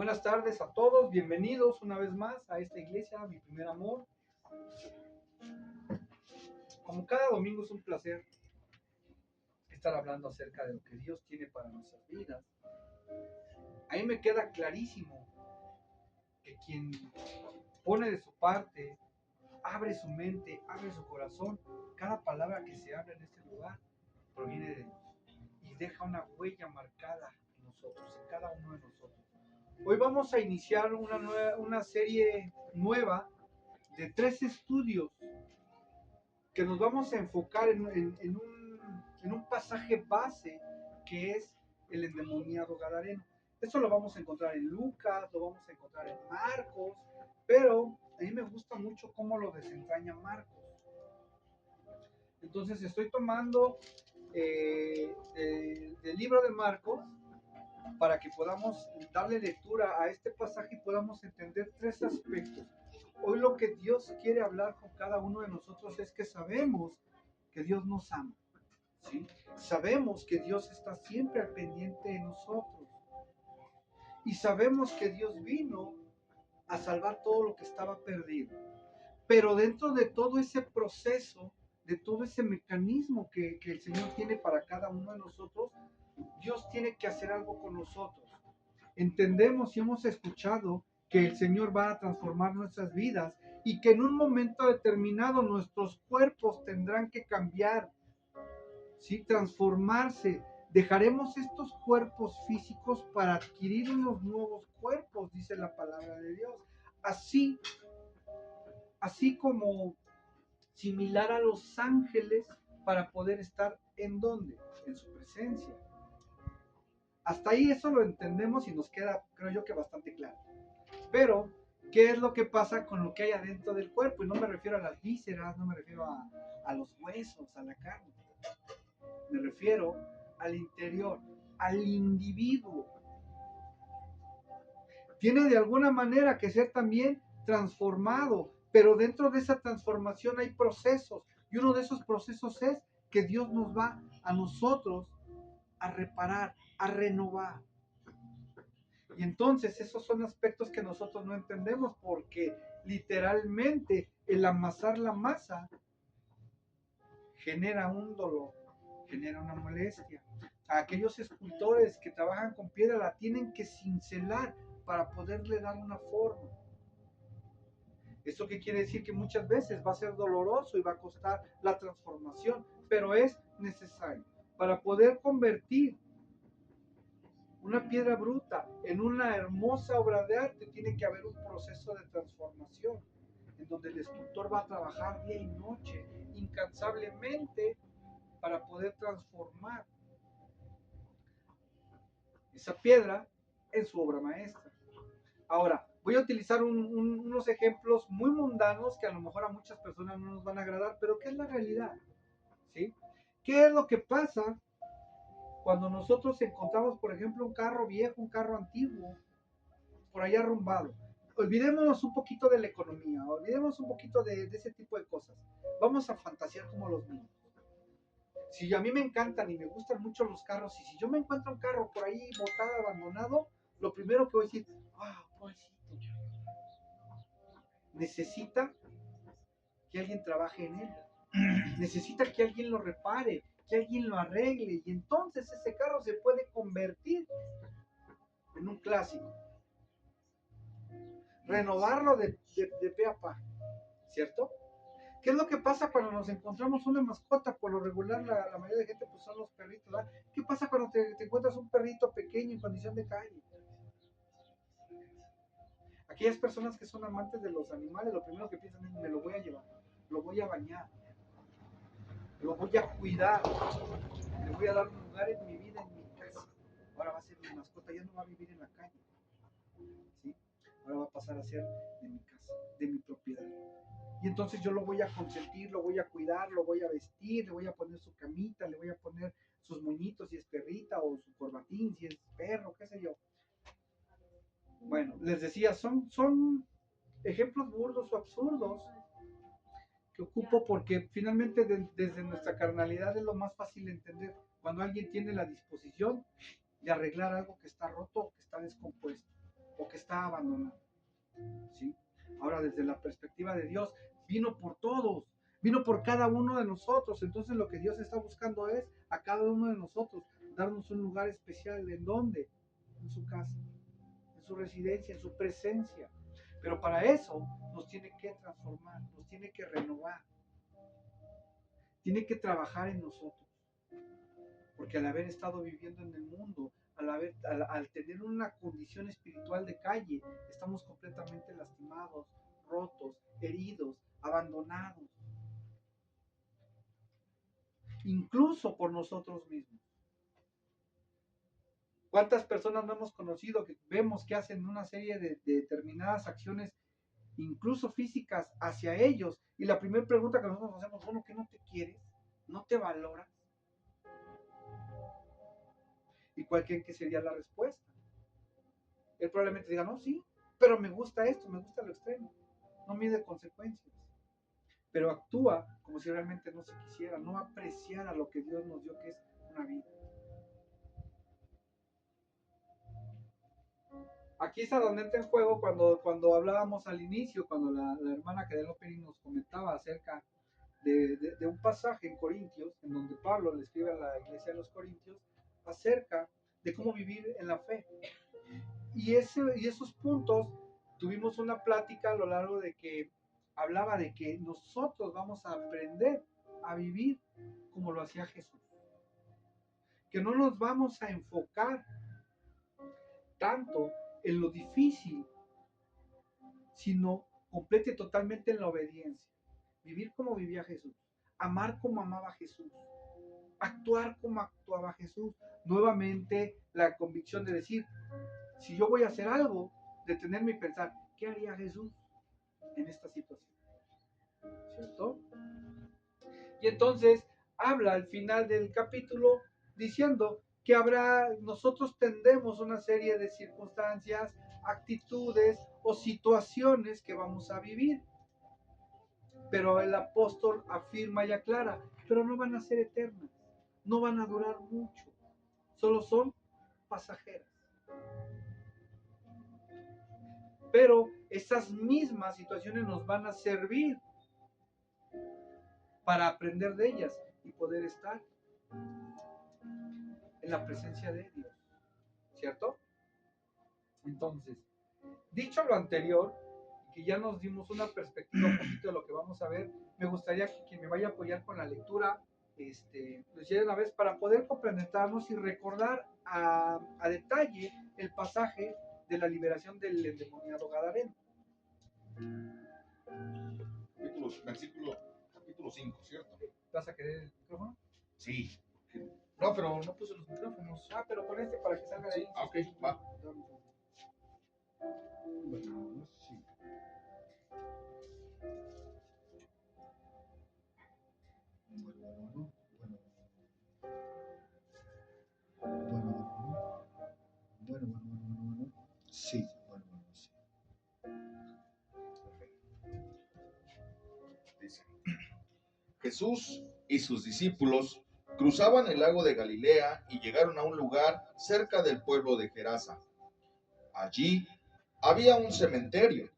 Buenas tardes a todos, bienvenidos una vez más a esta iglesia, mi primer amor. Como cada domingo es un placer estar hablando acerca de lo que Dios tiene para nuestras vidas. A mí me queda clarísimo que quien pone de su parte, abre su mente, abre su corazón, cada palabra que se habla en este lugar proviene de Dios y deja una huella marcada en nosotros, en cada uno de nosotros. Hoy vamos a iniciar una serie nueva de 3 estudios que nos vamos a enfocar en un pasaje base que es el endemoniado gadareno. Esto lo vamos a encontrar en Lucas, lo vamos a encontrar en Marcos, pero a mí me gusta mucho cómo lo desentraña Marcos. Entonces estoy tomando del libro de Marcos para que podamos darle lectura a este pasaje y podamos entender 3 aspectos. Hoy lo que Dios quiere hablar con cada uno de nosotros es que sabemos que Dios nos ama, ¿sí? Sabemos que Dios está siempre al pendiente de nosotros y sabemos que Dios vino a salvar todo lo que estaba perdido. Pero dentro de todo ese proceso, de todo ese mecanismo que el Señor tiene para cada uno de nosotros, Dios tiene que hacer algo con nosotros. Entendemos y hemos escuchado que el Señor va a transformar nuestras vidas y que en un momento determinado nuestros cuerpos tendrán que cambiar, ¿sí? Transformarse. Dejaremos estos cuerpos físicos para adquirir unos nuevos cuerpos, dice la palabra de Dios. Así como similar a los ángeles para poder estar en donde, en su presencia. Hasta ahí eso lo entendemos y nos queda, creo yo, que bastante claro. Pero, ¿qué es lo que pasa con lo que hay adentro del cuerpo? Y no me refiero a las vísceras, no me refiero a los huesos, a la carne. Me refiero al interior, al individuo. Tiene de alguna manera que ser también transformado, pero dentro de esa transformación hay procesos. Y uno de esos procesos es que Dios nos va a nosotros a reparar, a renovar. Y entonces esos son aspectos que nosotros no entendemos porque literalmente el amasar la masa genera un dolor, genera una molestia. A aquellos escultores que trabajan con piedra la tienen que cincelar para poderle dar una forma. ¿Esto qué quiere decir? Que muchas veces va a ser doloroso y va a costar la transformación, pero es necesario para poder convertir una piedra bruta en una hermosa obra de arte. Tiene que haber un proceso de transformación en donde el escultor va a trabajar día y noche incansablemente para poder transformar esa piedra en su obra maestra. Ahora, voy a utilizar unos ejemplos muy mundanos que a lo mejor a muchas personas no nos van a agradar, pero ¿qué es la realidad? ¿Sí? ¿Qué es lo que pasa cuando nosotros encontramos, por ejemplo, un carro viejo, un carro antiguo, por allá arrumbado? Olvidémonos un poquito de la economía, olvidemos un poquito de ese tipo de cosas. Vamos a fantasear como los niños. Si a mí me encantan y me gustan mucho los carros, y si yo me encuentro un carro por ahí botado, abandonado, lo primero que voy a decir, wow, pobrecito, necesita que alguien trabaje en él, necesita que alguien lo repare, que alguien lo arregle, y entonces ese carro se puede convertir en un clásico, renovarlo de pe a pa, ¿cierto? ¿Qué es lo que pasa cuando nos encontramos una mascota? Por lo regular, la mayoría de gente pues son los perritos, ¿verdad? ¿Qué pasa cuando te encuentras un perrito pequeño en condición de calle? Aquellas personas que son amantes de los animales, lo primero que piensan es, me lo voy a llevar, lo voy a bañar, lo voy a cuidar, le voy a dar un lugar en mi vida, en mi casa. Ahora va a ser mi mascota, ya no va a vivir en la calle, ¿sí? Ahora va a pasar a ser de mi casa, de mi propiedad. Y entonces yo lo voy a consentir, lo voy a cuidar, lo voy a vestir, le voy a poner su camita, le voy a poner sus moñitos si es perrita o su corbatín si es perro, qué sé yo. Bueno, les decía, son ejemplos burdos o absurdos que ocupo porque finalmente desde nuestra carnalidad es lo más fácil de entender cuando alguien tiene la disposición de arreglar algo que está roto o que está descompuesto o que está abandonado. ¿Sí? Ahora, desde la perspectiva de Dios, vino por todos, vino por cada uno de nosotros. Entonces lo que Dios está buscando es a cada uno de nosotros darnos un lugar especial. ¿En dónde? En su casa, en su residencia, en su presencia. Pero para eso nos tiene que transformar, nos tiene que renovar, tiene que trabajar en nosotros. Porque al haber estado viviendo en el mundo, al tener una condición espiritual de calle, estamos completamente lastimados, rotos, heridos, abandonados, incluso por nosotros mismos. ¿Cuántas personas no hemos conocido que vemos que hacen una serie de determinadas acciones, incluso físicas, hacia ellos? Y la primera pregunta que nosotros nos hacemos, bueno, ¿qué no te quieres? ¿No te valoras? ¿Y cuál creen que sería la respuesta? Él probablemente diga, no, sí, pero me gusta esto, me gusta lo extremo. No mide consecuencias. Pero actúa como si realmente no se quisiera, no apreciara lo que Dios nos dio, que es una vida. Aquí es a donde entra en juego cuando hablábamos al inicio, cuando la hermana Cadelo Peri nos comentaba acerca de un pasaje en Corintios, en donde Pablo le escribe a la iglesia de los Corintios acerca de cómo vivir en la fe. Y esos puntos tuvimos una plática a lo largo de que hablaba de que nosotros vamos a aprender a vivir como lo hacía Jesús. Que no nos vamos a enfocar tanto en lo difícil, sino completa y totalmente en la obediencia. Vivir como vivía Jesús, amar como amaba Jesús, actuar como actuaba Jesús. Nuevamente la convicción de decir, si yo voy a hacer algo, detenerme y pensar, ¿qué haría Jesús en esta situación? ¿Cierto? Y entonces habla al final del capítulo diciendo que nosotros tendremos una serie de circunstancias, actitudes o situaciones que vamos a vivir. Pero el apóstol afirma y aclara, pero no van a ser eternas, no van a durar mucho, solo son pasajeras. Pero esas mismas situaciones nos van a servir para aprender de ellas y poder estar en la presencia de Dios, ¿cierto? Entonces, dicho lo anterior, que ya nos dimos una perspectiva un poquito de lo que vamos a ver, me gustaría que quien me vaya a apoyar con la lectura, lo hiciera una vez para poder complementarnos y recordar a detalle el pasaje de la liberación del endemoniado gadareno. Capítulo 5, ¿cierto? ¿Vas a querer el micrófono? Sí. No, pero no puse los micrófonos. Ah, pero con este para que salga de ahí. Sí, ok, va. Bueno, sí. Sí, sí. Dice, Jesús y sus discípulos cruzaban el lago de Galilea y llegaron a un lugar cerca del pueblo de Gerasa. Allí había un cementerio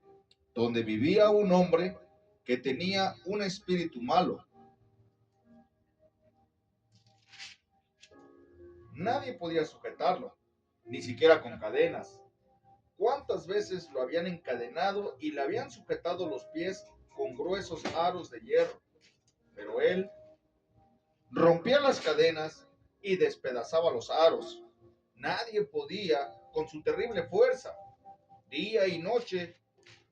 donde vivía un hombre que tenía un espíritu malo. Nadie podía sujetarlo, ni siquiera con cadenas. ¿Cuántas veces lo habían encadenado y le habían sujetado los pies con gruesos aros de hierro? Pero él rompía las cadenas y despedazaba los aros. Nadie podía con su terrible fuerza. Día y noche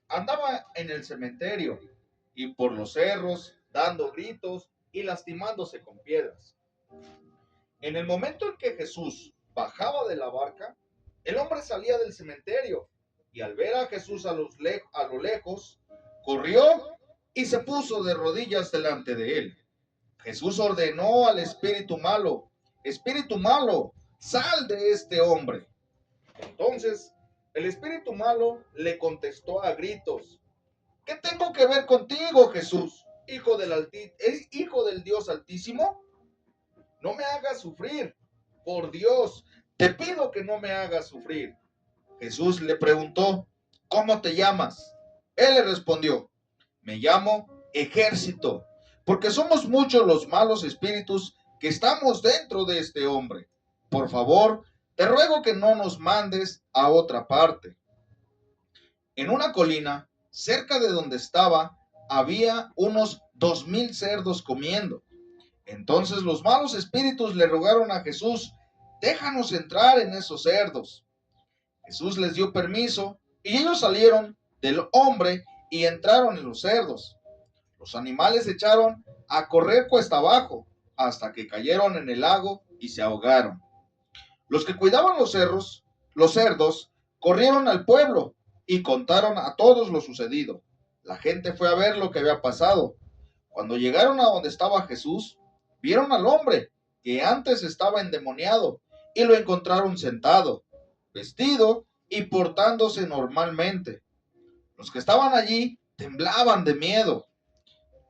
andaba en el cementerio y por los cerros dando gritos y lastimándose con piedras. En el momento en que Jesús bajaba de la barca, el hombre salía del cementerio y al ver a Jesús a lo lejos, corrió y se puso de rodillas delante de él. Jesús ordenó al espíritu malo, sal de este hombre. Entonces el espíritu malo le contestó a gritos, ¿qué tengo que ver contigo, Jesús, hijo del Dios Altísimo? No me hagas sufrir, por Dios, te pido que no me hagas sufrir. Jesús le preguntó, ¿cómo te llamas? Él le respondió, me llamo Ejército, porque somos muchos los malos espíritus que estamos dentro de este hombre. Por favor, te ruego que no nos mandes a otra parte. En una colina, cerca de donde estaba, había unos 2000 cerdos comiendo. Entonces los malos espíritus le rogaron a Jesús, déjanos entrar en esos cerdos. Jesús les dio permiso y ellos salieron del hombre y entraron en los cerdos. Los animales se echaron a correr cuesta abajo hasta que cayeron en el lago y se ahogaron. Los que cuidaban los cerdos, corrieron al pueblo y contaron a todos lo sucedido. La gente fue a ver lo que había pasado. Cuando llegaron a donde estaba Jesús, vieron al hombre que antes estaba endemoniado y lo encontraron sentado, vestido y portándose normalmente. Los que estaban allí temblaban de miedo.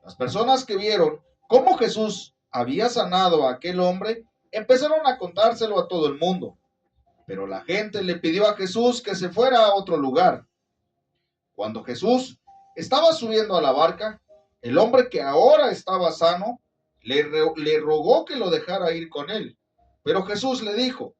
Las personas que vieron cómo Jesús había sanado a aquel hombre empezaron a contárselo a todo el mundo. Pero la gente le pidió a Jesús que se fuera a otro lugar. Cuando Jesús estaba subiendo a la barca, el hombre que ahora estaba sano le rogó que lo dejara ir con él. Pero Jesús le dijo,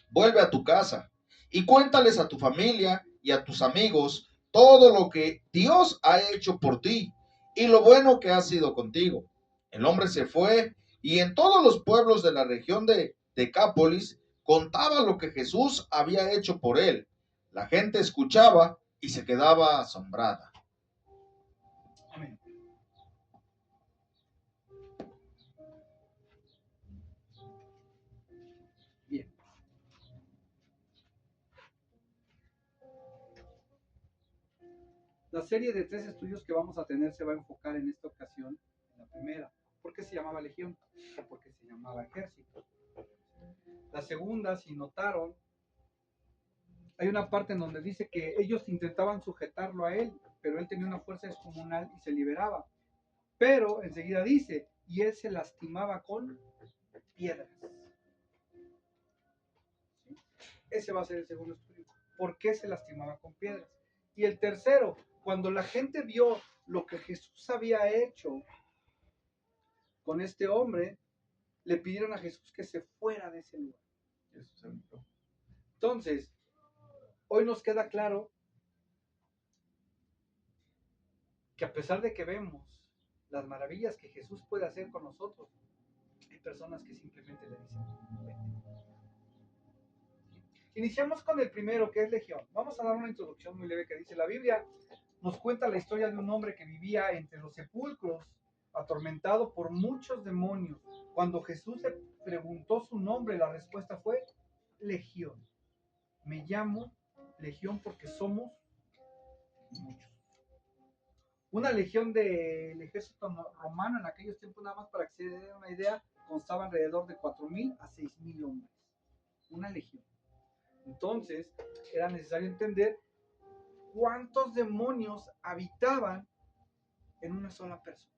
vuelve a tu casa y cuéntales a tu familia y a tus amigos todo lo que Dios ha hecho por ti y lo bueno que ha sido contigo. El hombre se fue y en todos los pueblos de la región de Decápolis contaba lo que Jesús había hecho por él. La gente escuchaba y se quedaba asombrada. Amén. Bien. La serie de 3 estudios que vamos a tener se va a enfocar en esta ocasión en la primera. ¿Por qué se llamaba Legión? ¿O por qué se llamaba Ejército? La segunda, si notaron, hay una parte en donde dice que ellos intentaban sujetarlo a él, pero él tenía una fuerza descomunal y se liberaba. Pero enseguida dice, y él se lastimaba con piedras. ¿Sí? Ese va a ser el segundo estudio. ¿Por qué se lastimaba con piedras? Y el tercero, cuando la gente vio lo que Jesús había hecho con este hombre, le pidieron a Jesús que se fuera de ese lugar. Entonces, hoy nos queda claro que a pesar de que vemos las maravillas que Jesús puede hacer con nosotros, hay personas que simplemente le dicen, vete. Iniciamos con el primero, que es Legión. Vamos a dar una introducción muy leve que dice, la Biblia nos cuenta la historia de un hombre que vivía entre los sepulcros, atormentado por muchos demonios. Cuando Jesús le preguntó su nombre, la respuesta fue Legión. Me llamo Legión porque somos muchos. Una legión del ejército romano en aquellos tiempos, nada más para que se den una idea, constaba alrededor de 4000 a 6000 hombres. Una legión. Entonces, era necesario entender cuántos demonios habitaban en una sola persona.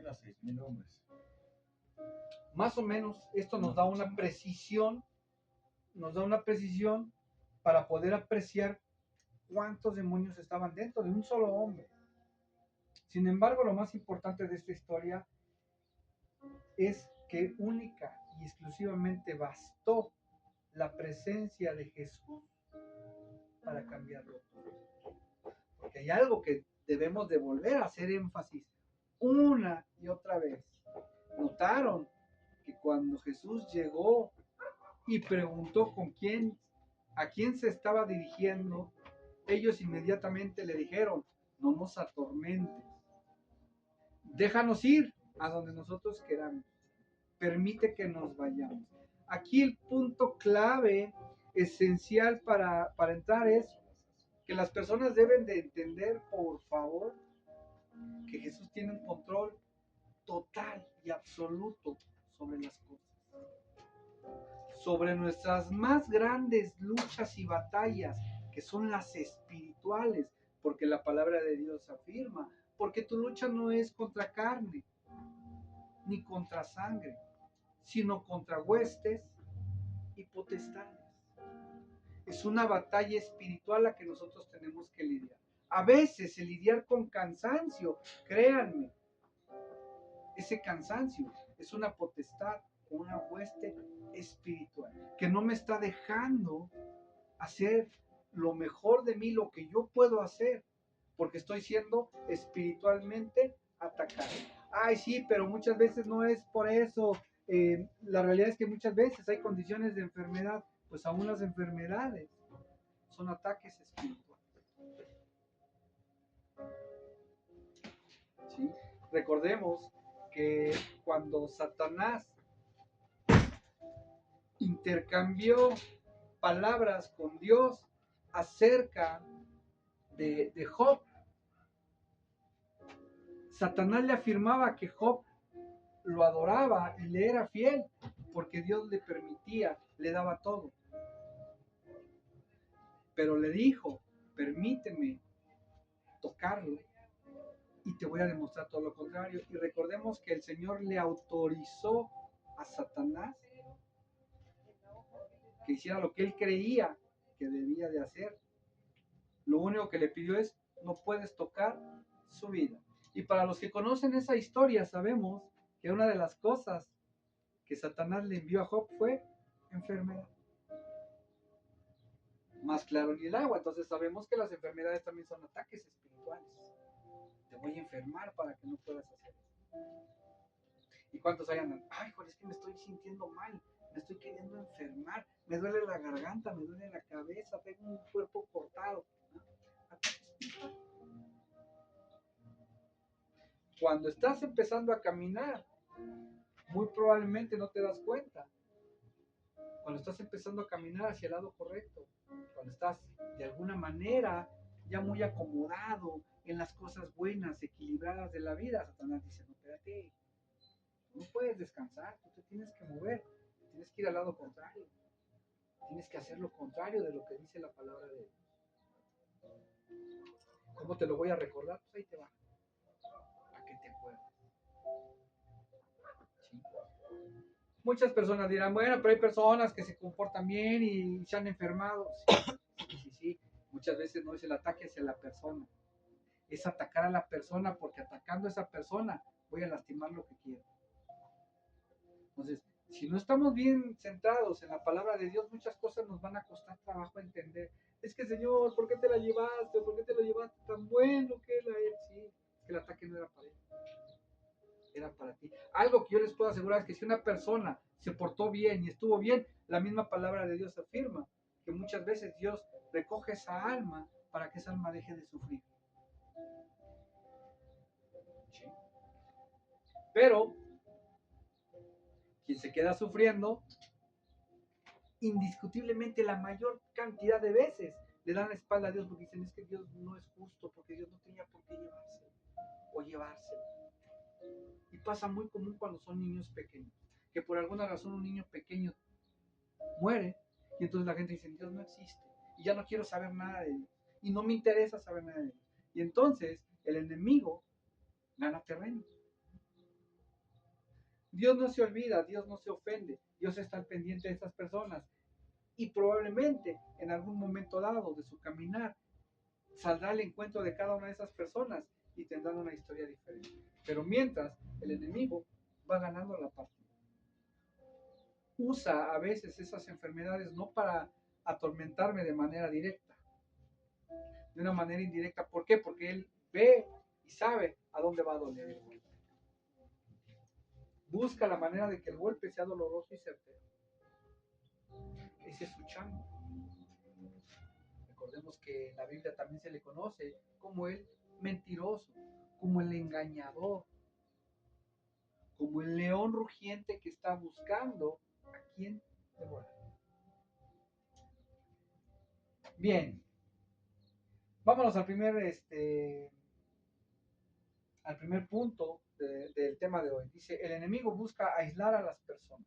A 6000 hombres. Más o menos, esto nos da una precisión para poder apreciar cuántos demonios estaban dentro de un solo hombre. Sin embargo, lo más importante de esta historia es que única y exclusivamente bastó la presencia de Jesús para cambiarlo todo. Porque hay algo que debemos de volver a hacer énfasis una y otra vez. Notaron que cuando Jesús llegó y preguntó a quién se estaba dirigiendo, ellos inmediatamente le dijeron, no nos atormentes, déjanos ir a donde nosotros queramos, permite que nos vayamos. Aquí el punto clave, esencial para entrar es que las personas deben de entender, por favor, que Jesús tiene un control total y absoluto sobre las cosas. Sobre nuestras más grandes luchas y batallas, que son las espirituales, porque la palabra de Dios afirma, porque tu lucha no es contra carne, ni contra sangre, sino contra huestes y potestades. Es una batalla espiritual la que nosotros tenemos que lidiar. A veces el lidiar con cansancio, créanme, ese cansancio es una potestad, una hueste espiritual que no me está dejando hacer lo mejor de mí, lo que yo puedo hacer, porque estoy siendo espiritualmente atacado. Ay, sí, pero muchas veces no es por eso. La realidad es que muchas veces hay condiciones de enfermedad, pues aún las enfermedades son ataques espirituales. ¿Sí? Recordemos que cuando Satanás intercambió palabras con Dios acerca de Job, Satanás le afirmaba que Job lo adoraba y le era fiel porque Dios le permitía, le daba todo. Pero le dijo, permíteme tocarlo y te voy a demostrar todo lo contrario. Y recordemos que el Señor le autorizó a Satanás que hiciera lo que él creía que debía de hacer. Lo único que le pidió es, no puedes tocar su vida. Y para los que conocen esa historia, sabemos que una de las cosas que Satanás le envió a Job fue enfermedad. Más claro ni el agua. Entonces sabemos que las enfermedades también son ataques espirituales. Te voy a enfermar para que no puedas hacer eso. ¿Y cuántos hayan? Ay, joder, es que me estoy sintiendo mal, me estoy queriendo enfermar, me duele la garganta, me duele la cabeza, tengo un cuerpo cortado. ¿No? Ataque espiritual. Cuando estás empezando a caminar, muy probablemente no te das cuenta. Cuando estás empezando a caminar hacia el lado correcto, cuando estás de alguna manera ya muy acomodado en las cosas buenas, equilibradas de la vida, Satanás dice, no, espérate, no puedes descansar, tú te tienes que mover, tienes que ir al lado contrario, tienes que hacer lo contrario de lo que dice la palabra de Dios. ¿Cómo te lo voy a recordar? Pues ahí te va, para que te acuerdes. ¿Sí? Muchas personas dirán, bueno, pero hay personas que se comportan bien y se han enfermado. Sí. Muchas veces no es el ataque hacia la persona, es atacar a la persona, porque atacando a esa persona voy a lastimar lo que quiero. Entonces, si no estamos bien centrados en la palabra de Dios, muchas cosas nos van a costar trabajo entender. Es que, Señor, ¿por qué te la llevaste? ¿Por qué te lo llevaste tan bueno que era él? Sí, es que el ataque no era para él, era para ti. Algo que yo les puedo asegurar es que si una persona se portó bien y estuvo bien, la misma palabra de Dios afirma que muchas veces Dios recoge esa alma para que esa alma deje de sufrir. ¿Sí? Pero quien se queda sufriendo, indiscutiblemente la mayor cantidad de veces le dan la espalda a Dios porque dicen, es que Dios no es justo, porque Dios no tenía por qué llevárselo o llevárselo. Y pasa muy común cuando son niños pequeños, que por alguna razón un niño pequeño muere y entonces la gente dice, Dios no existe y ya no quiero saber nada de Dios y no me interesa saber nada de Dios. Y entonces el enemigo gana terreno. Dios no se olvida, Dios no se ofende, Dios está al pendiente de estas personas y probablemente en algún momento dado de su caminar saldrá al encuentro de cada una de esas personas y tendrán una historia diferente. Pero mientras el enemigo va ganando la partida. Usa a veces esas enfermedades no para atormentarme de manera directa, de una manera indirecta. ¿Por qué? Porque él ve y sabe a dónde va a doler el golpe. Busca la manera de que el golpe sea doloroso y certero. Ese es su chamba. Recordemos que en la Biblia también se le conoce como el mentiroso, como el engañador, como el león rugiente que está buscando a quien devorar. Bien, vámonos al primer punto del tema de hoy. Dice, el enemigo busca aislar a las personas.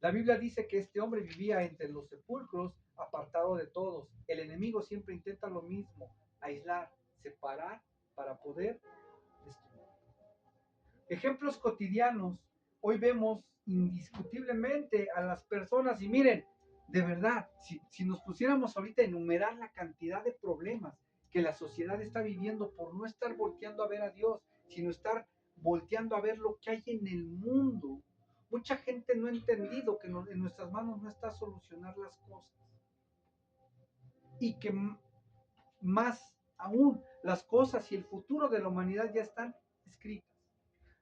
La Biblia dice que este hombre vivía entre los sepulcros, apartado de todos. El enemigo siempre intenta lo mismo, aislar, separar para poder destruir. Ejemplos cotidianos Hoy vemos indiscutiblemente a las personas y miren, de verdad, si nos pusiéramos ahorita a enumerar la cantidad de problemas que la sociedad está viviendo por no estar volteando a ver a Dios, sino estar volteando a ver lo que hay en el mundo. Mucha gente no ha entendido que en nuestras manos no está solucionar las cosas. Y que más aún, las cosas y el futuro de la humanidad ya están escritas.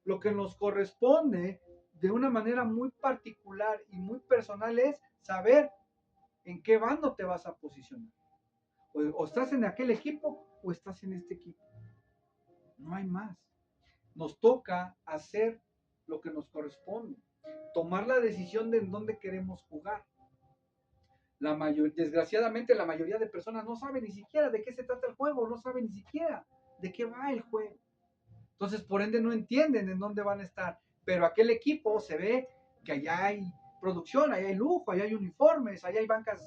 Lo que nos corresponde de una manera muy particular y muy personal es saber en qué bando te vas a posicionar. O estás en aquel equipo o estás en este equipo. No hay más. Nos toca hacer lo que nos corresponde. Tomar la decisión de en dónde queremos jugar. Desgraciadamente la mayoría de personas no sabe ni siquiera de qué se trata el juego, no sabe ni siquiera de qué va el juego. Entonces, por ende, no entienden en dónde van a estar. Pero aquel equipo se ve que allá hay producción, allá hay lujo, allá hay uniformes, allá hay bancas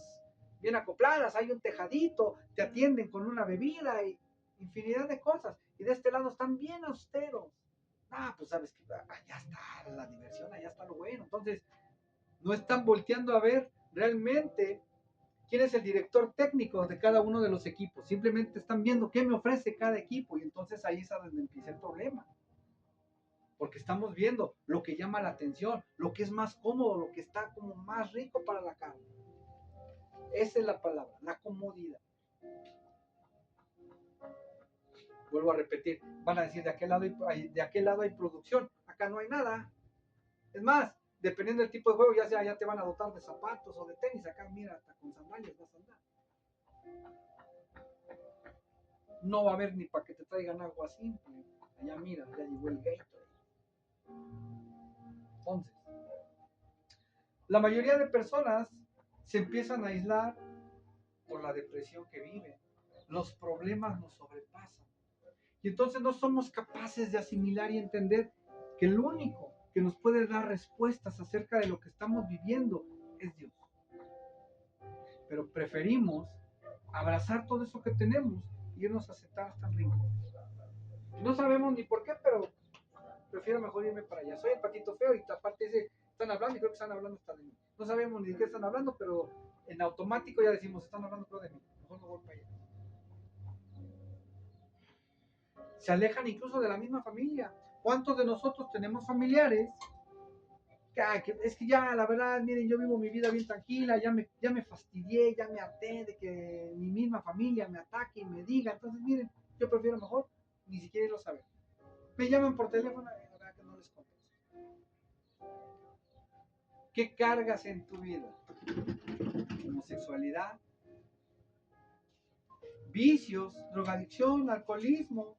bien acopladas, hay un tejadito, te atienden con una bebida y infinidad de cosas. Y de este lado están bien austeros. Ah, pues sabes que allá está la diversión, allá está lo bueno. Entonces, no están volteando a ver realmente quién es el director técnico de cada uno de los equipos. Simplemente están viendo qué me ofrece cada equipo y entonces ahí es donde empieza el problema. Porque estamos viendo lo que llama la atención, lo que es más cómodo, lo que está como más rico para la carne. Esa es la palabra, la comodidad. Vuelvo a repetir, van a decir de aquel lado hay producción, acá no hay nada. Es más, dependiendo del tipo de juego, ya te van a dotar de zapatos o de tenis. Acá, mira, hasta con sandalias vas a andar. No va a haber ni para que te traigan agua simple. Allá, mira, ya llegó el Gatorade. Entonces, la mayoría de personas se empiezan a aislar por la depresión que viven. Los problemas nos sobrepasan. Y entonces no somos capaces de asimilar y entender que el único que nos puede dar respuestas acerca de lo que estamos viviendo es Dios. Pero preferimos abrazar todo eso que tenemos y irnos a sentar hasta el rincón. No sabemos ni por qué, pero prefiero mejor irme para allá. Soy el patito feo y aparte están hablando y creo que están hablando hasta de mí. No sabemos ni de qué están hablando, pero en automático ya decimos, están hablando de mí. Mejor me voy para allá. Se alejan incluso de la misma familia. ¿Cuántos de nosotros tenemos familiares? Es que ya, la verdad, miren, yo vivo mi vida bien tranquila, ya me fastidié, ya me harté de que mi misma familia me ataque y me diga. Entonces, miren, yo prefiero mejor ni siquiera irlo a saber. Me llaman por teléfono y la verdad que no les contesto. ¿Qué cargas en tu vida? Homosexualidad, vicios, drogadicción, alcoholismo,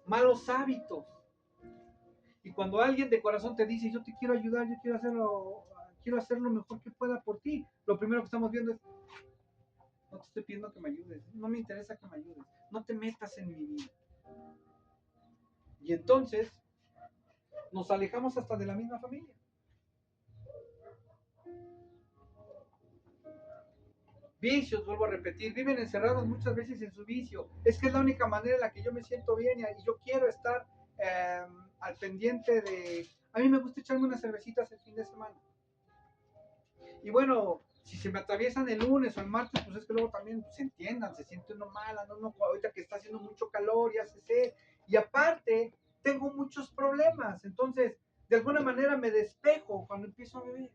malos hábitos. Y cuando alguien de corazón te dice, yo te quiero ayudar, yo quiero hacer lo mejor que pueda por ti, lo primero que estamos viendo es, no te estoy pidiendo que me ayudes, no me interesa que me ayudes, no te metas en mi vida. Y entonces nos alejamos hasta de la misma familia. Vicios, vuelvo a repetir, viven encerrados muchas veces en su vicio. Es que es la única manera en la que yo me siento bien y yo quiero estar al pendiente de... A mí me gusta echarme unas cervecitas el fin de semana. Y bueno, si se me atraviesan el lunes o el martes, pues es que luego también se entiendan, se siente uno mala, no, ahorita que está haciendo mucho calor y hace sed. Y aparte, tengo muchos problemas. Entonces, de alguna manera me despejo cuando empiezo a beber.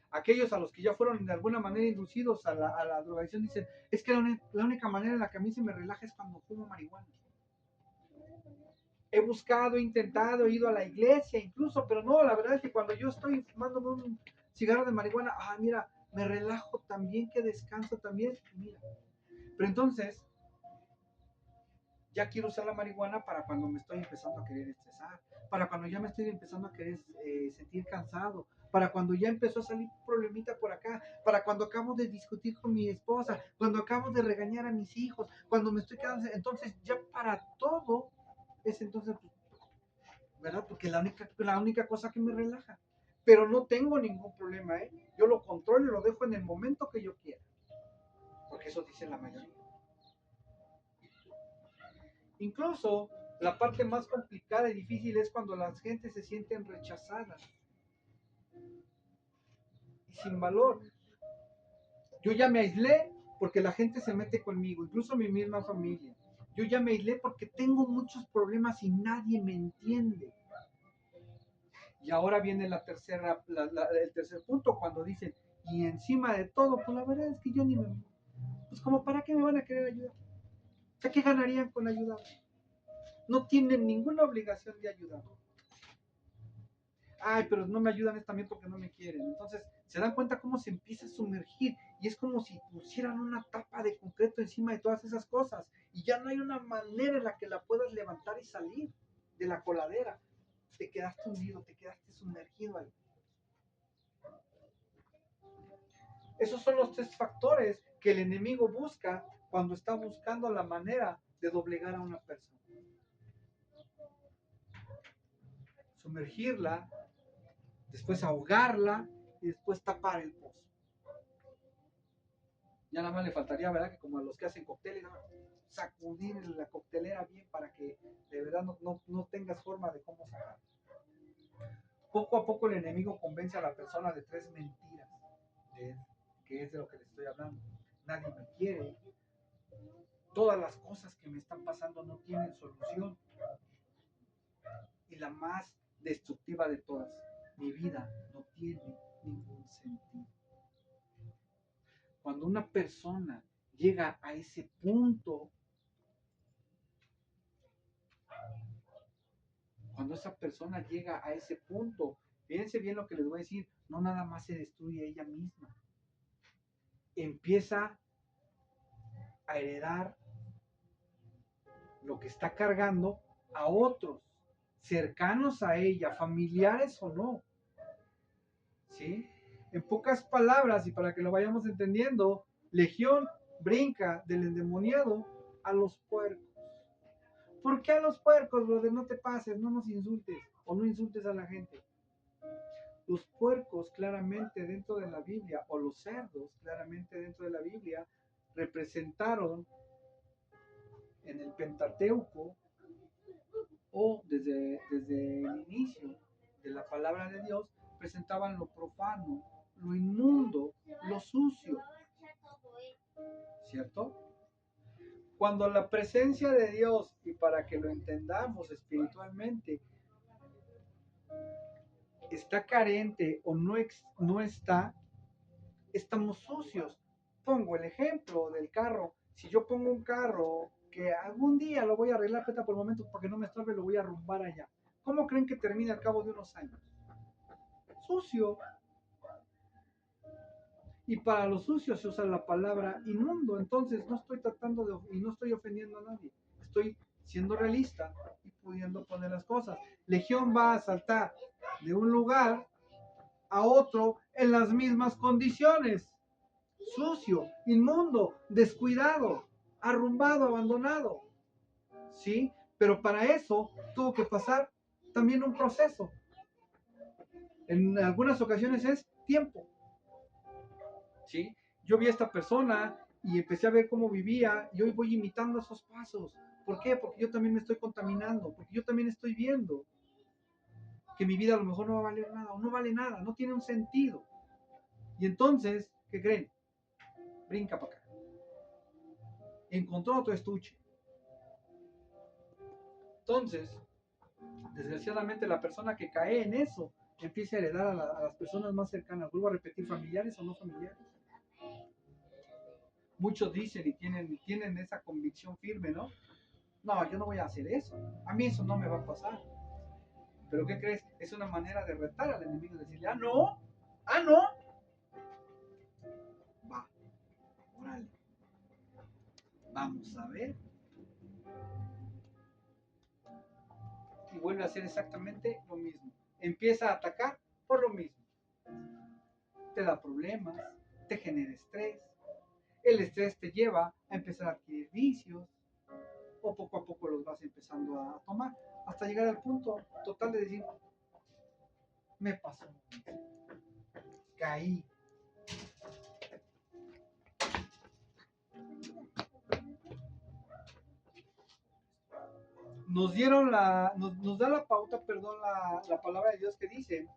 Aquellos a los que ya fueron de alguna manera inducidos a la drogadicción dicen, es que la única manera en la que a mí se me relaja es cuando fumo marihuana. He buscado, he intentado, he ido a la iglesia incluso, pero no, la verdad es que cuando yo estoy fumándome un cigarro de marihuana, mira, me relajo también, que descanso también, mira. Pero entonces, ya quiero usar la marihuana para cuando me estoy empezando a querer estresar, para cuando ya me estoy empezando a querer sentir cansado, para cuando ya empezó a salir un problemita por acá, para cuando acabo de discutir con mi esposa, cuando acabo de regañar a mis hijos, cuando me estoy quedando, entonces ya para todo es entonces, ¿verdad? Porque la única cosa que me relaja, pero no tengo ningún problema, ¿eh? Yo lo controlo y lo dejo en el momento que yo quiera, porque eso dice la mayoría. Incluso La parte más complicada y difícil es cuando las gentes se sienten rechazadas y sin valor. Yo ya me aislé porque la gente se mete conmigo, incluso mi misma familia. Yo ya me aislé porque tengo muchos problemas y nadie me entiende. Y ahora viene el tercer punto cuando dicen, y encima de todo, pues la verdad es que yo ni me... Pues como para qué me van a querer ayudar. O sea, ¿qué ganarían con ayudar? No tienen ninguna obligación de ayudar. Ay, pero no me ayudan es también porque no me quieren. Entonces, se dan cuenta cómo se empieza a sumergir y es como si pusieran una tapa de concreto encima de todas esas cosas y ya no hay una manera en la que la puedas levantar y salir de la coladera. Te quedaste hundido, te quedaste sumergido ahí. Esos son los tres factores que el enemigo busca cuando está buscando la manera de doblegar a una persona. Sumergirla, después ahogarla y después tapar el pozo. Ya nada más le faltaría, ¿verdad? Que como a los que hacen cócteles, sacudir la coctelera bien para que de verdad no tengas forma de cómo sacar. Poco a poco el enemigo convence a la persona de tres mentiras, que es de lo que le estoy hablando. Nadie me quiere, todas las cosas que me están pasando no tienen solución. Y la más destructiva de todas, mi vida no tiene ningún sentido. Cuando una persona llega a ese punto, fíjense bien lo que les voy a decir, no nada más se destruye ella misma, empieza a heredar lo que está cargando a otros, cercanos a ella, familiares o no, ¿sí? En pocas palabras, y para que lo vayamos entendiendo, Legión brinca del endemoniado a los puercos. ¿Por qué a los puercos, brother? No te pases, no nos insultes o no insultes a la gente. Los puercos claramente dentro de la Biblia, o los cerdos claramente dentro de la Biblia, representaron en el Pentateuco o desde el inicio de la palabra de Dios, presentaban lo profano, lo inmundo, lo sucio, ¿cierto? Cuando la presencia de Dios, y para que lo entendamos espiritualmente, está carente o no está, estamos sucios. Pongo el ejemplo del carro. Si yo pongo un carro que algún día lo voy a arreglar, por el momento porque no me estorbe, lo voy a arrumbar allá. ¿Cómo creen que termina al cabo de unos años? Sucio. Y para los sucios se usa la palabra inmundo. Entonces no estoy tratando de, y no estoy ofendiendo a nadie. Estoy siendo realista y pudiendo poner las cosas. Legión va a saltar de un lugar a otro en las mismas condiciones. Sucio, inmundo, descuidado, arrumbado, abandonado. ¿Sí? Pero para eso tuvo que pasar también un proceso. En algunas ocasiones es tiempo. ¿Sí? Yo vi a esta persona y empecé a ver cómo vivía y hoy voy imitando esos pasos. ¿Por qué? Porque yo también me estoy contaminando, porque yo también estoy viendo que mi vida a lo mejor no va a valer nada o no vale nada, no tiene un sentido. Y entonces, ¿qué creen? Brinca para acá. Encontró otro estuche. Entonces, desgraciadamente la persona que cae en eso empieza a heredar a las personas más cercanas. Vuelvo a repetir, familiares o no familiares. Muchos dicen y tienen esa convicción firme, ¿no? No, yo no voy a hacer eso. A mí eso no me va a pasar. ¿Pero qué crees? Es una manera de retar al enemigo, decirle, ah, no. Va, órale. Vamos a ver. Y vuelve a hacer exactamente lo mismo. Empieza a atacar por lo mismo. Te da problemas, te genera estrés. El estrés te lleva a empezar a adquirir vicios o poco a poco los vas empezando a tomar hasta llegar al punto total de decir, me pasó, caí. nos da la pauta, perdón, la palabra de Dios que dice,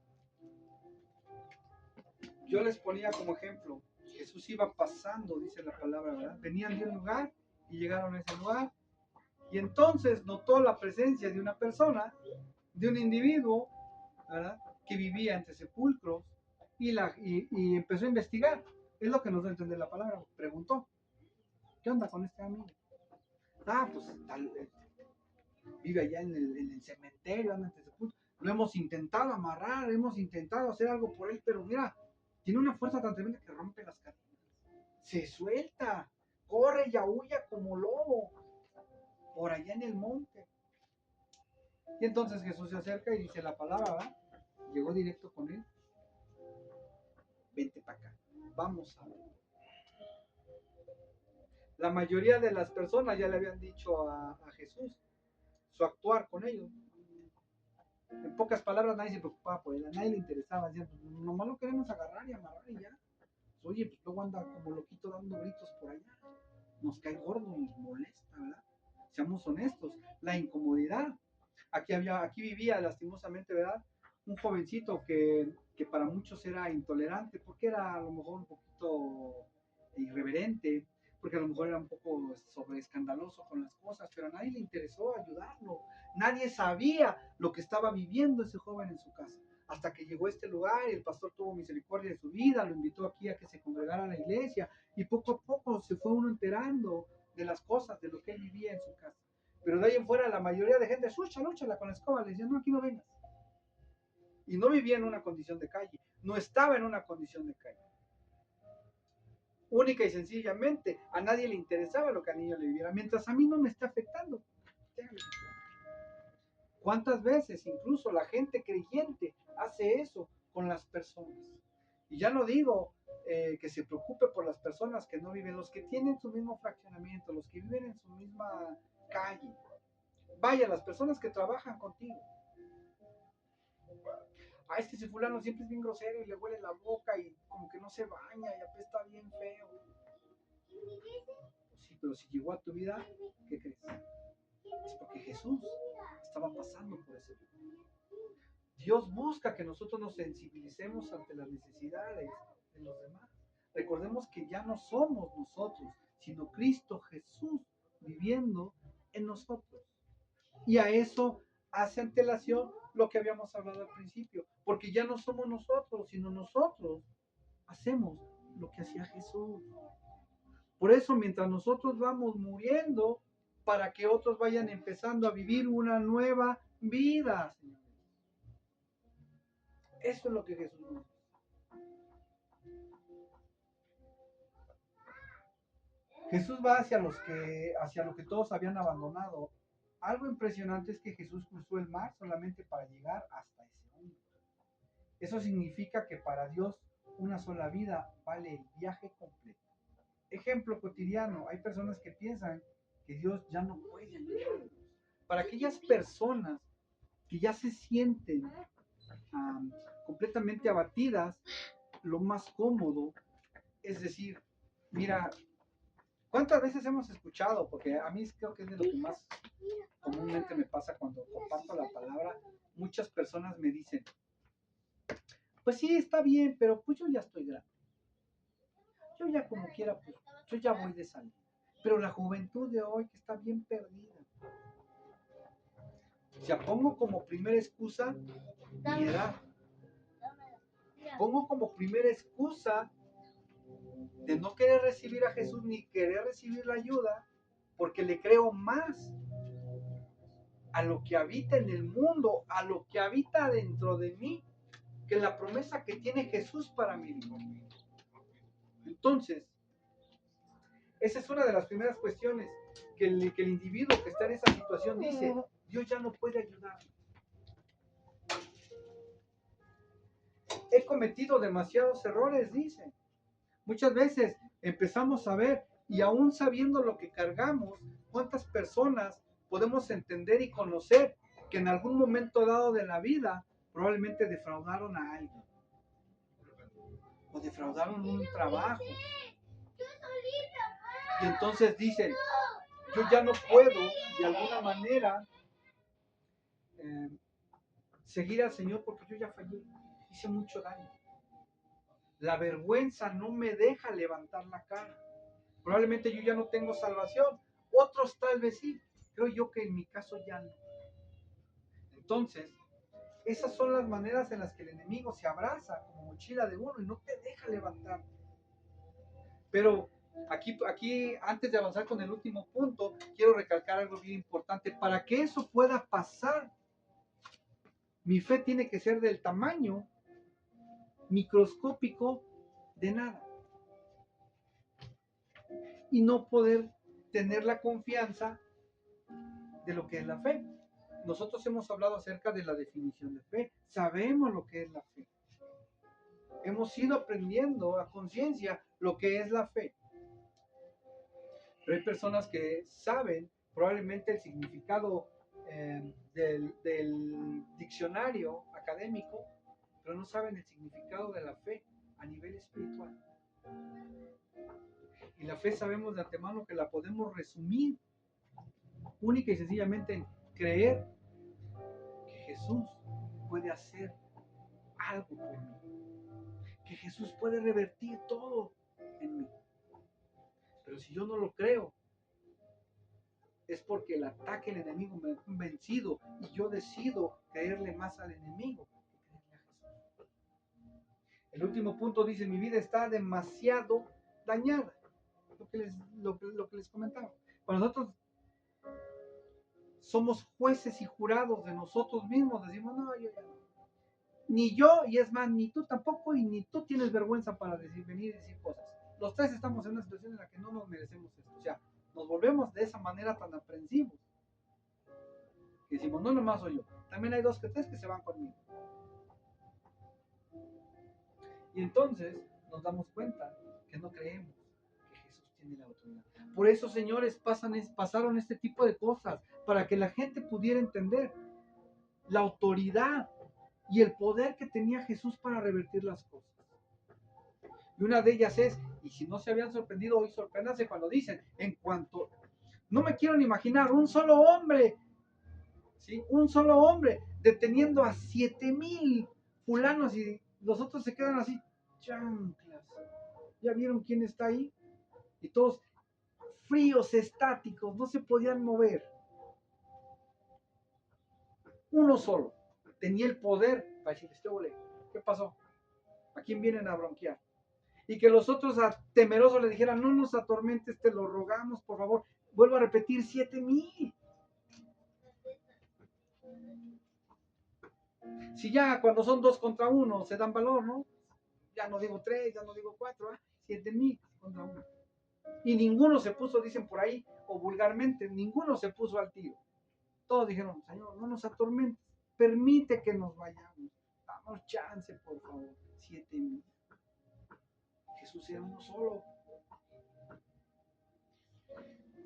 yo les ponía como ejemplo, Jesús iba pasando, dice la palabra, ¿verdad? Venían de un lugar y llegaron a ese lugar, y entonces notó la presencia de una persona, de un individuo, ¿verdad? Que vivía entre sepulcros, y empezó a investigar. Es lo que nos da a entender la palabra. Preguntó, ¿qué onda con este amigo? Pues vive allá en el cementerio, anda entre sepulcros. Lo hemos intentado amarrar, hemos intentado hacer algo por él, pero mira, tiene una fuerza tan tremenda que rompe las cadenas. Se suelta, corre y aúlla como lobo por allá en el monte. Y entonces Jesús se acerca y dice la palabra, ¿verdad? Llegó directo con él. Vente para acá, vamos a ver. La mayoría de las personas ya le habían dicho a Jesús su actuar con ellos. En pocas palabras, nadie se preocupaba por él, a nadie le interesaba. Decían, pues, nomás lo queremos agarrar y amarrar y ya. Oye, pues luego anda como loquito dando gritos por allá. Nos cae gordo, nos molesta, ¿verdad? Seamos honestos, la incomodidad. Aquí vivía lastimosamente, ¿verdad? Un jovencito que para muchos era intolerante, porque era a lo mejor un poquito irreverente, porque a lo mejor era un poco sobreescandaloso con las cosas, pero a nadie le interesó ayudarlo. Nadie sabía lo que estaba viviendo ese joven en su casa. Hasta que llegó a este lugar y el pastor tuvo misericordia de su vida, lo invitó aquí a que se congregara a la iglesia y poco a poco se fue uno enterando de las cosas, de lo que él vivía en su casa. Pero de ahí en fuera la mayoría de gente, lúchala con la escoba, le decían, no, aquí no vengas. Y no vivía en una condición de calle, no estaba en una condición de calle. Única y sencillamente, a nadie le interesaba lo que al niño le viviera, mientras a mí no me está afectando. ¿Cuántas veces incluso la gente creyente hace eso con las personas? Y ya no digo que se preocupe por las personas que no viven, los que tienen su mismo fraccionamiento, los que viven en su misma calle. Vaya, las personas que trabajan contigo. Es que ese fulano siempre es bien grosero y le huele la boca y como que no se baña y apesta bien feo. Sí, pero si llegó a tu vida, ¿qué crees? Es porque Jesús estaba pasando por ese lugar. Dios busca que nosotros nos sensibilicemos ante las necesidades de los demás. Recordemos que ya no somos nosotros, sino Cristo Jesús viviendo en nosotros. Y a eso hace antelación lo que habíamos hablado al principio, porque ya no somos nosotros, sino nosotros hacemos lo que hacía Jesús. Por eso, mientras nosotros vamos muriendo, para que otros vayan empezando a vivir una nueva vida, señores. Eso es lo que Jesús nos dice. Jesús va hacia lo que todos habían abandonado. Algo impresionante es que Jesús cruzó el mar solamente para llegar hasta ese hombre. Eso significa que para Dios una sola vida vale el viaje completo. Ejemplo cotidiano, hay personas que piensan que Dios ya no puede ayudarlos. Para aquellas personas que ya se sienten completamente abatidas, lo más cómodo es decir, mira, ¿cuántas veces hemos escuchado? Porque a mí creo que es de lo que más comúnmente me pasa cuando comparto la palabra. Muchas personas me dicen, pues sí, está bien, pero pues yo ya estoy grande. Yo ya como quiera, pues yo ya voy de salida. Pero la juventud de hoy que está bien perdida. O sea, pongo como primera excusa mi edad. Pongo como primera excusa de no querer recibir a Jesús ni querer recibir la ayuda porque le creo más a lo que habita en el mundo, a lo que habita dentro de mí, que la promesa que tiene Jesús para mí. Entonces, esa es una de las primeras cuestiones que el individuo que está en esa situación dice, Dios ya no puede ayudarme. He cometido demasiados errores, dice. Muchas veces empezamos a ver, y aún sabiendo lo que cargamos, cuántas personas podemos entender y conocer que en algún momento dado de la vida probablemente defraudaron a alguien. O defraudaron un trabajo. Y entonces dicen, yo ya no puedo de alguna manera seguir al Señor porque yo ya fallé, hice mucho daño. La vergüenza no me deja levantar la cara. Probablemente yo ya no tengo salvación, otros tal vez sí, creo yo que en mi caso ya no. Entonces, esas son las maneras en las que el enemigo se abraza como mochila de uno y no te deja levantar. Pero aquí, antes de avanzar con el último punto, quiero recalcar algo bien importante. Para que eso pueda pasar, mi fe tiene que ser del tamaño microscópico de nada. Y no poder tener la confianza de lo que es la fe. Nosotros hemos hablado acerca de la definición de fe. Sabemos lo que es la fe. Hemos ido aprendiendo a conciencia lo que es la fe. Pero hay personas que saben probablemente el significado del diccionario académico, pero no saben el significado de la fe a nivel espiritual. Y la fe sabemos de antemano que la podemos resumir única y sencillamente en creer que Jesús puede hacer algo por mí, que Jesús puede revertir todo en mí. Pero si yo no lo creo, es porque el ataque del enemigo me ha convencido y yo decido creerle más al enemigo que creerle a Jesús. El último punto dice: mi vida está demasiado dañada. Lo que les comentaba. Cuando nosotros somos jueces y jurados de nosotros mismos, decimos: no, yo ya no. Ni yo, y es más, ni tú tampoco, y ni tú tienes vergüenza para venir y decir cosas. Los tres estamos en una situación en la que no nos merecemos esto. O sea, nos volvemos de esa manera tan aprensivos que decimos: no, nomás soy yo. También hay dos que tres que se van conmigo. Y entonces nos damos cuenta que no creemos que Jesús tiene la autoridad. Por eso, señores, pasaron este tipo de cosas, para que la gente pudiera entender la autoridad y el poder que tenía Jesús para revertir las cosas. Y una de ellas es, y si no se habían sorprendido, hoy sorpréndanse cuando dicen: en cuanto, no me quiero ni imaginar, un solo hombre, ¿sí? Un solo hombre deteniendo a 7,000 fulanos, y los otros se quedan así, chanclas. ¿Ya vieron quién está ahí? Y todos fríos, estáticos, no se podían mover. Uno solo tenía el poder para decir: ¿qué pasó? ¿A quién vienen a bronquear? Y que los otros temerosos le dijeran: no nos atormentes, te lo rogamos, por favor. Vuelvo a repetir: 7,000. Si ya cuando son 2 contra 1 se dan valor, ¿no? Ya no digo 3, ya no digo 4, 7,000 contra 1. Y ninguno se puso, dicen por ahí, o vulgarmente, ninguno se puso al tiro. Todos dijeron: Señor, no nos atormentes, permite que nos vayamos, damos chance, por favor. 7,000. Jesús era uno solo.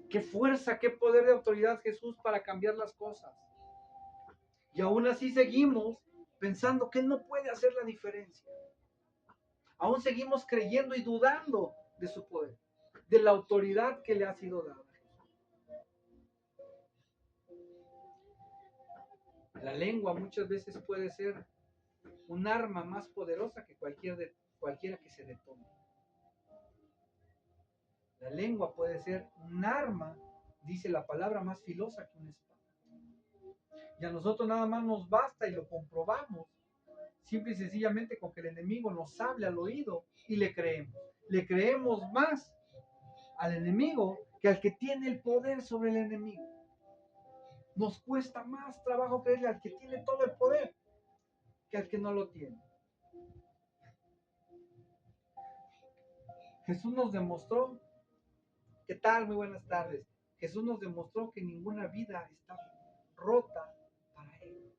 Qué fuerza, qué poder de autoridad Jesús para cambiar las cosas. Y aún así seguimos pensando que Él no puede hacer la diferencia. Aún seguimos creyendo y dudando de su poder, de la autoridad que le ha sido dada. La lengua muchas veces puede ser un arma más poderosa que cualquiera que se detone. La lengua puede ser un arma, dice la palabra, más filosa que una espada. Y a nosotros nada más nos basta, y lo comprobamos, simple y sencillamente con que el enemigo nos hable al oído y le creemos. Le creemos más al enemigo que al que tiene el poder sobre el enemigo. Nos cuesta más trabajo creerle al que tiene todo el poder que al que no lo tiene. Jesús nos demostró, ¿qué tal? Muy buenas tardes. Jesús nos demostró que ninguna vida está rota para Él.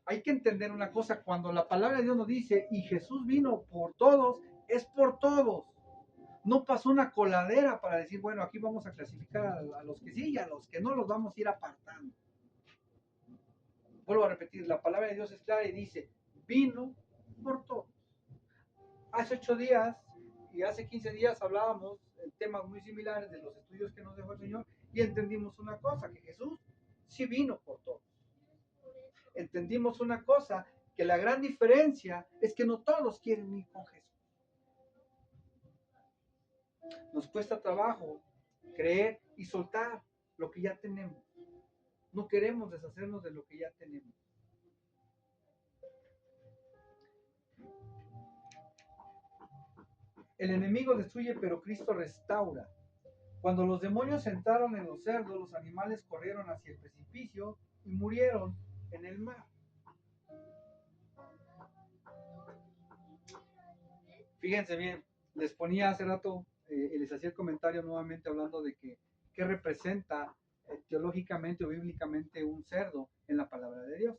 Hay que entender una cosa: cuando la palabra de Dios nos dice: y Jesús vino por todos, es por todos. No pasó una coladera para decir: bueno, aquí vamos a clasificar a los que sí y a los que no los vamos a ir apartando. Vuelvo a repetir, la palabra de Dios es clara y dice: vino por todos. Hace 8 días y hace 15 días hablábamos en temas muy similares de los estudios que nos dejó el Señor, y entendimos una cosa: que Jesús sí vino por todos. Entendimos una cosa, que la gran diferencia es que no todos quieren ir con Jesús. Nos cuesta trabajo creer y soltar lo que ya tenemos. No queremos deshacernos de lo que ya tenemos. El enemigo destruye, pero Cristo restaura. Cuando los demonios entraron en los cerdos, los animales corrieron hacia el precipicio y murieron en el mar. Fíjense bien, les ponía hace rato, les hacía el comentario nuevamente hablando de que qué representa teológicamente o bíblicamente un cerdo en la palabra de Dios.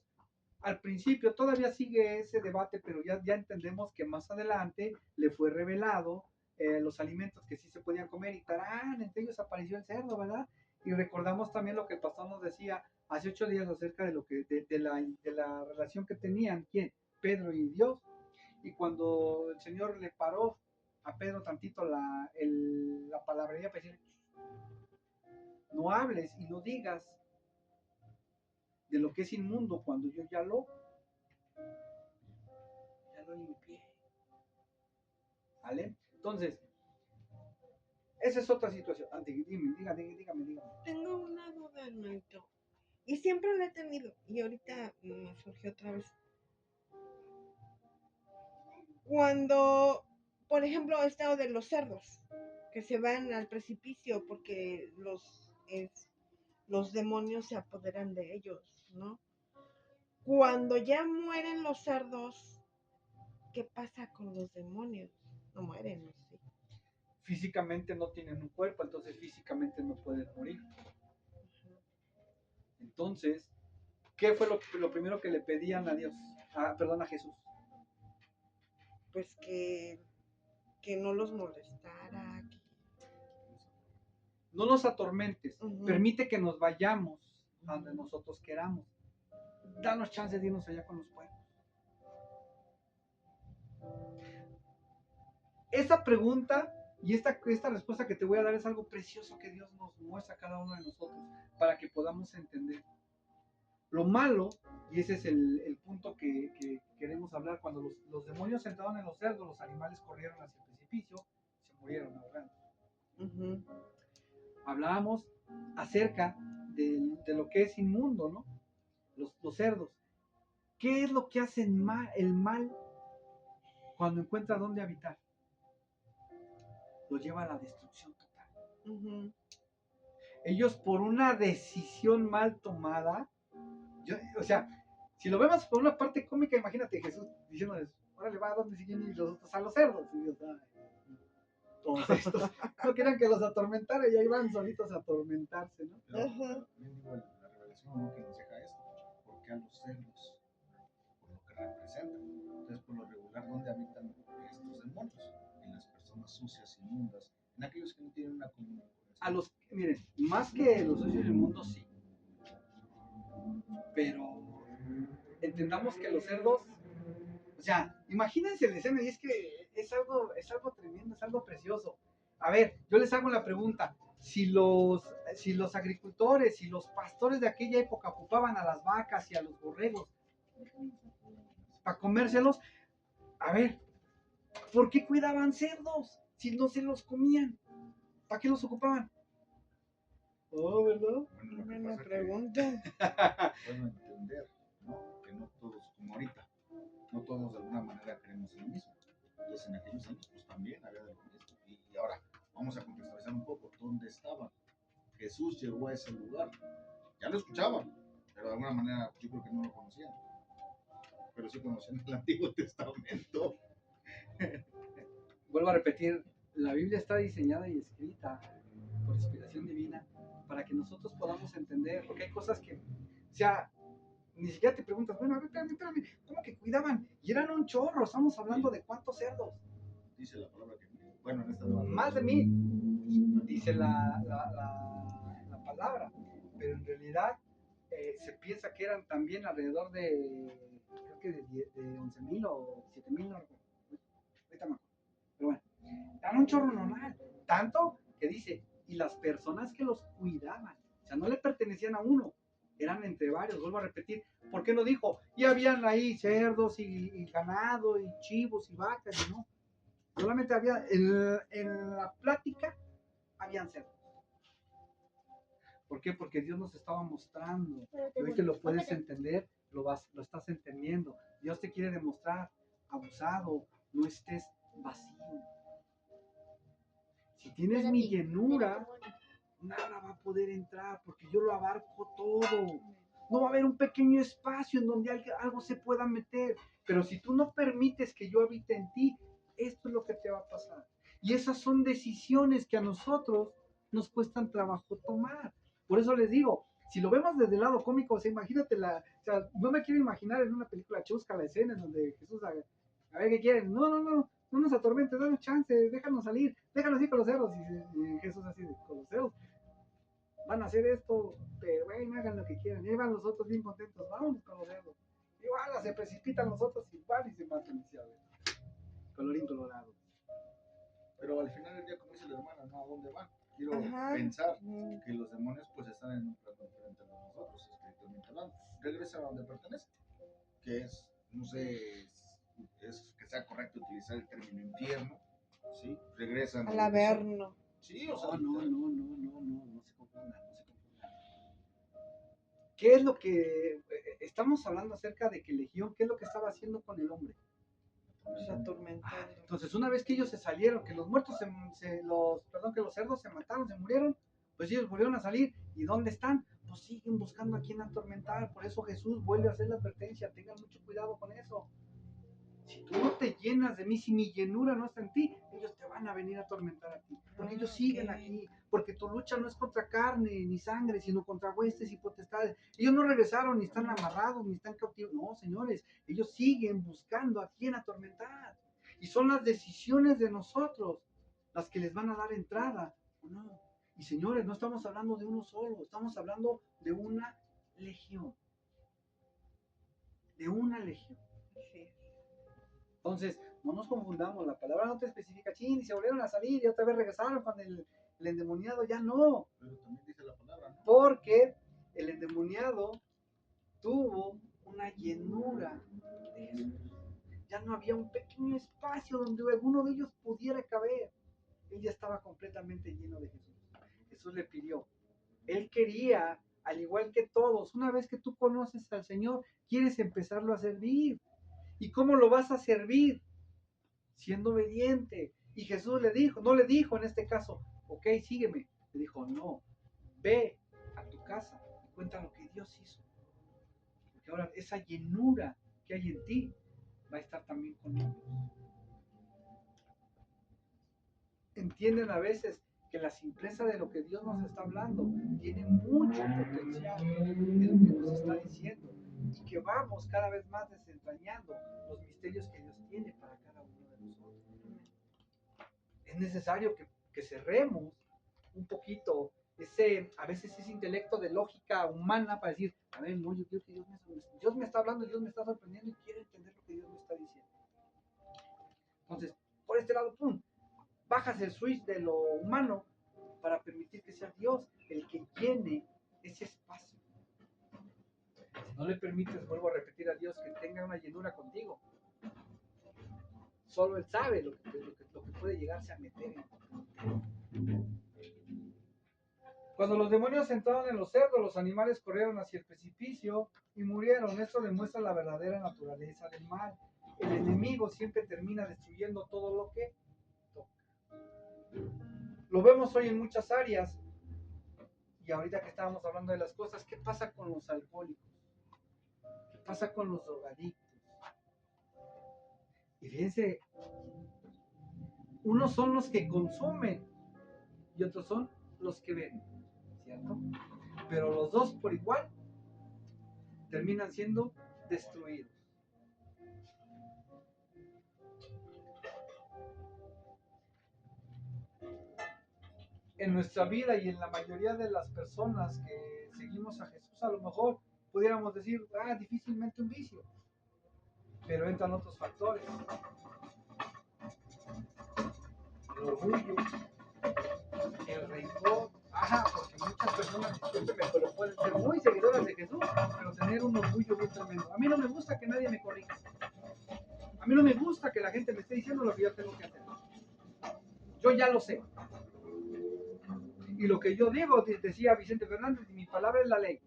Al principio todavía sigue ese debate, pero ya entendemos que más adelante le fue revelado los alimentos que sí se podían comer y tarán, entre ellos apareció el cerdo, ¿verdad? Y recordamos también lo que el pastor nos decía hace 8 días acerca de lo que de la relación que tenían, ¿quién? Pedro y Dios. Y cuando el Señor le paró a Pedro tantito la palabrería para decir, no hables y no digas de lo que es inmundo cuando yo ya lo limpié. ¿Vale? Entonces, esa es otra situación. Dígame. Tengo una duda, hermanito. Y siempre la he tenido. Y ahorita me surgió otra vez. Cuando, por ejemplo, he estado de los cerdos que se van al precipicio porque los demonios se apoderan de ellos, ¿no? Cuando ya mueren los cerdos, ¿qué pasa con los demonios? No mueren, ¿no? Sí. Físicamente no tienen un cuerpo, entonces físicamente no pueden morir. Entonces, ¿qué fue lo primero que le pedían a Dios? A Jesús. Pues que no los molestara. No nos atormentes, Uh-huh. permite que nos vayamos a donde nosotros queramos. Danos chance de irnos allá con los pueblos. Esa pregunta y esta respuesta que te voy a dar es algo precioso que Dios nos muestra a cada uno de nosotros para que podamos entender. Lo malo, y ese es el punto que queremos hablar, cuando los demonios entraron en los cerdos, los animales corrieron hacia el precipicio, se murieron ahogando. Uh-huh. Hablábamos acerca de lo que es inmundo, ¿no? Los cerdos. ¿Qué es lo que hace el mal cuando encuentra dónde habitar? Lo lleva a la destrucción total. Uh-huh. Ellos, por una decisión mal tomada, o sea, si lo vemos por una parte cómica, imagínate Jesús diciéndoles, órale, va, ¿a dónde siguen? Y los otros a los cerdos. Y Dios, todos estos no quieran que los atormentara y ahí van solitos a atormentarse, ¿no? Pero también digo, la revelación no que nos deja esto, porque a los cerdos, por lo que representan. Entonces, por lo regular, ¿dónde habitan estos demonios? En las personas sucias, inmundas, en aquellos que no tienen una comunión con el Señor. Miren, más que los socios del mundo, sí. Pero entendamos que los cerdos, o sea, imagínense la escena y es que es algo tremendo, es algo precioso. A ver, yo les hago la pregunta, si los agricultores y los pastores de aquella época ocupaban a las vacas y a los borregos para comérselos, a ver, ¿por qué cuidaban cerdos si no se los comían? ¿Para qué los ocupaban? Oh, ¿verdad? Bueno, lo que pregunta. Puedo entender, ¿no? Que no todos, como ahorita, no todos de alguna manera creemos en lo mismo. Entonces, en aquellos años, pues también había de lo mismo. Y ahora, vamos a contextualizar un poco dónde estaban. Jesús llegó a ese lugar. Ya lo escuchaban, pero de alguna manera yo creo que no lo conocían. Pero sí conocían el Antiguo Testamento. Vuelvo a repetir, la Biblia está diseñada y escrita por inspiración divina para que nosotros podamos entender, porque hay cosas que, o sea, ni siquiera te preguntas, bueno, a ver, espérame, ¿cómo que cuidaban? Y eran un chorro, estamos hablando de cuántos cerdos. Dice la palabra que, bueno, en esta más de 1000, dice la palabra, pero en realidad se piensa que eran también alrededor de, creo que de 11,000 o 7,000, no recuerdo. Ahorita me acuerdo. Pero bueno, eran un chorro normal, tanto que dice, y las personas que los cuidaban, o sea, no le pertenecían a uno, eran entre varios, vuelvo a repetir. ¿Por qué no dijo? Y habían ahí cerdos y ganado y chivos y vacas, y no. Solamente había, en la plática, habían cerdos. ¿Por qué? Porque Dios nos estaba mostrando. Y hoy que lo puedes entender, lo estás entendiendo. Dios te quiere demostrar, abusado, no estés vacío. Si tienes mi llenura, nada va a poder entrar porque yo lo abarco todo. No va a haber un pequeño espacio en donde algo se pueda meter. Pero si tú no permites que yo habite en ti, esto es lo que te va a pasar. Y esas son decisiones que a nosotros nos cuestan trabajo tomar. Por eso les digo, si lo vemos desde el lado cómico, o sea, imagínate o sea, no me quiero imaginar en una película chusca la escena en donde Jesús a ver qué quieren. No nos atormentes, danos chance, déjanos salir, déjanos ir con los cerdos. Y Jesús así, con los cerdos van a hacer esto, pero bueno, hagan lo que quieran. Y ahí van los otros bien contentos, vamos con los cerdos. Igual se precipitan los otros igual y se matan, colorín colorado. Pero al final del día, como dice la hermana, ¿no? ¿A dónde van? Quiero Ajá. pensar que los demonios pues están en un plano diferente a nosotros, espiritualmente hablando. Regresan a donde pertenecen, que es, no sé, es que sea correcto utilizar el término infierno, ¿sí? Regresan Al Averno. Sí, o sea, No se confundan, no se confundan. ¿Qué es lo que estamos hablando acerca de que Legión, qué es lo que estaba haciendo con el hombre? Los atormentando. Entonces, una vez que ellos se salieron, que los muertos, que los cerdos se mataron, se murieron, pues ellos volvieron a salir. ¿Y dónde están? Pues siguen buscando a quién atormentar. Por eso Jesús vuelve a hacer la advertencia. Tengan mucho cuidado con eso. Si tú no te llenas de mí, si mi llenura no está en ti, ellos te van a venir a atormentar a ti. Porque ellos siguen aquí. Porque tu lucha no es contra carne ni sangre, sino contra huestes y potestades. Ellos no regresaron, ni están amarrados, ni están cautivos. No, señores, ellos siguen buscando a quién atormentar. Y son las decisiones de nosotros las que les van a dar entrada o no. Y señores, no estamos hablando de uno solo, estamos hablando de una legión. De una legión. Sí. Entonces, no nos confundamos, la palabra no te especifica, chin, y se volvieron a salir y otra vez regresaron con el endemoniado, ya no. Pero también dice la palabra, ¿no? Porque el endemoniado tuvo una llenura de Jesús. Ya no había un pequeño espacio donde alguno de ellos pudiera caber. Él ya estaba completamente lleno de Jesús. Jesús le pidió. Él quería, al igual que todos, una vez que tú conoces al Señor, quieres empezarlo a servir. ¿Y cómo lo vas a servir? Siendo obediente. Y Jesús le dijo, no le dijo en este caso, ok, sígueme. Le dijo, no, ve a tu casa y cuenta lo que Dios hizo. Porque ahora esa llenura que hay en ti va a estar también con ellos. Entienden a veces que la simpleza de lo que Dios nos está hablando tiene mucho potencial de lo que nos está diciendo y que vamos cada vez más desentrañando los misterios que Dios tiene para cada uno de nosotros. Es necesario que cerremos un poquito a veces ese intelecto de lógica humana para decir, a ver, no, yo quiero que Dios me está hablando, Dios me está sorprendiendo y quiero entender lo que Dios me está diciendo. Entonces, por este lado, pum, bajas el switch de lo humano para permitir que sea Dios el que llene ese espacio. Si no le permites, vuelvo a repetir a Dios, que tenga una llenura contigo, solo Él sabe lo que puede llegarse a meter en. Cuando los demonios entraron en los cerdos, los animales corrieron hacia el precipicio y murieron. Esto demuestra la verdadera naturaleza del mal. El enemigo siempre termina destruyendo todo lo que toca. Lo vemos hoy en muchas áreas. Y ahorita que estábamos hablando de las cosas, ¿qué pasa con los alcohólicos? ¿Qué pasa con los drogadictos? Y fíjense, unos son los que consumen y otros son los que ven, ¿cierto? Pero los dos por igual terminan siendo destruidos. En nuestra vida y en la mayoría de las personas que seguimos a Jesús, a lo mejor pudiéramos decir, difícilmente un vicio, pero entran otros factores. El orgullo, el rencor, Ajá, porque muchas personas, discúlpeme, pero pueden ser muy seguidoras de Jesús, pero tener un orgullo muy tremendo. A mí no me gusta que nadie me corrija. A mí no me gusta que la gente me esté diciendo lo que yo tengo que hacer. Yo ya lo sé. Y lo que yo digo, decía Vicente Fernández, mi palabra es la ley.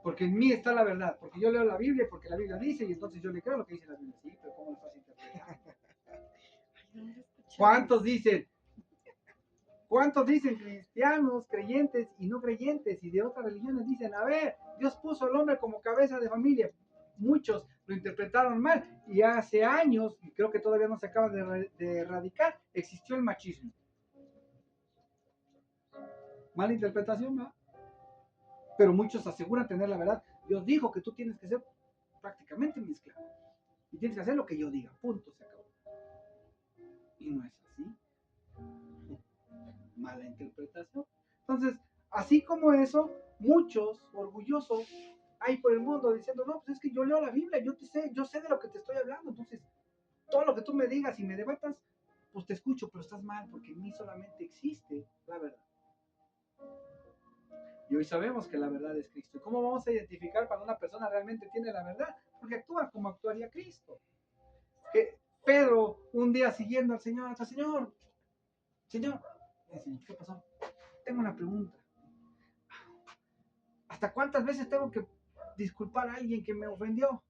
Porque en mí está la verdad. Porque yo leo la Biblia, porque la Biblia dice, y entonces yo le creo lo que dice la Biblia. Sí, pero ¿cómo lo estás interpretando? ¿Cuántos dicen? ¿Cuántos dicen cristianos, creyentes y no creyentes y de otras religiones dicen, a ver, Dios puso al hombre como cabeza de familia? Muchos lo interpretaron mal y hace años, y creo que todavía no se acaba de erradicar, existió el machismo. Mala interpretación, ¿no? Pero muchos aseguran tener la verdad. Dios dijo que tú tienes que ser prácticamente mi esclavo y tienes que hacer lo que yo diga, punto, se acabó. Y no es así. Mala interpretación. Entonces, así como eso, muchos orgullosos hay por el mundo diciendo, no, pues es que yo leo la Biblia, yo sé de lo que te estoy hablando, entonces todo lo que tú me digas y me debatas, pues te escucho, pero estás mal, porque en mí solamente existe la verdad. Y hoy sabemos que la verdad es Cristo. ¿Cómo vamos a identificar cuando una persona realmente tiene la verdad? Porque actúa como actuaría Cristo. Que Pedro, un día siguiendo al Señor, hasta Señor, ¿qué pasó? Tengo una pregunta. ¿Hasta cuántas veces tengo que disculpar a alguien que me ofendió?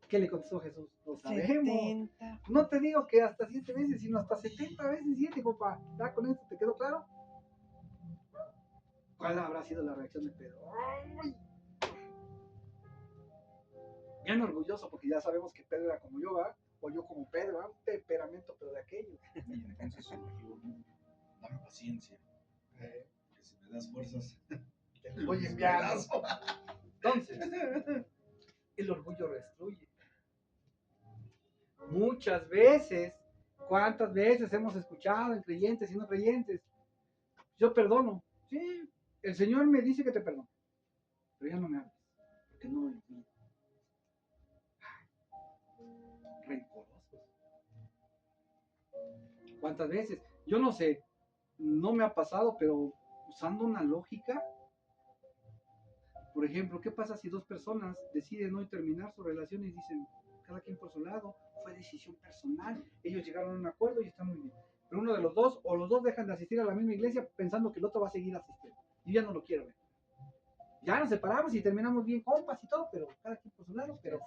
¿Qué le contestó Jesús? Lo sabemos. 70. No te digo que hasta 7 veces, sino hasta 70 veces 7, compa. ¿Ya con esto te quedó claro? ¿Cuál habrá sido la reacción de Pedro? ¡Ay! Bien orgulloso, porque ya sabemos que Pedro era como yo, ¿verdad? O yo como Pedro, ¿verdad? Un temperamento, pero de aquello. Y entonces surgió, dame paciencia, que si me das fuerzas, Te voy enviando. Entonces, el orgullo destruye. Muchas veces, ¿cuántas veces hemos escuchado en creyentes y no creyentes? Yo perdono. Sí, el Señor me dice que te perdono. Pero ya no me hables, porque no olvido. Rencorosos. ¿Cuántas veces? Yo no sé, no me ha pasado, pero usando una lógica, por ejemplo, ¿qué pasa si dos personas deciden hoy terminar su relación y dicen, cada quien por su lado, fue decisión personal, ellos llegaron a un acuerdo y están muy bien? Pero uno de los dos, o los dos dejan de asistir a la misma iglesia pensando que el otro va a seguir asistiendo. Yo ya no lo quiero ver. Ya nos separamos y terminamos bien compas y todo, pero cada quien por su lado, pero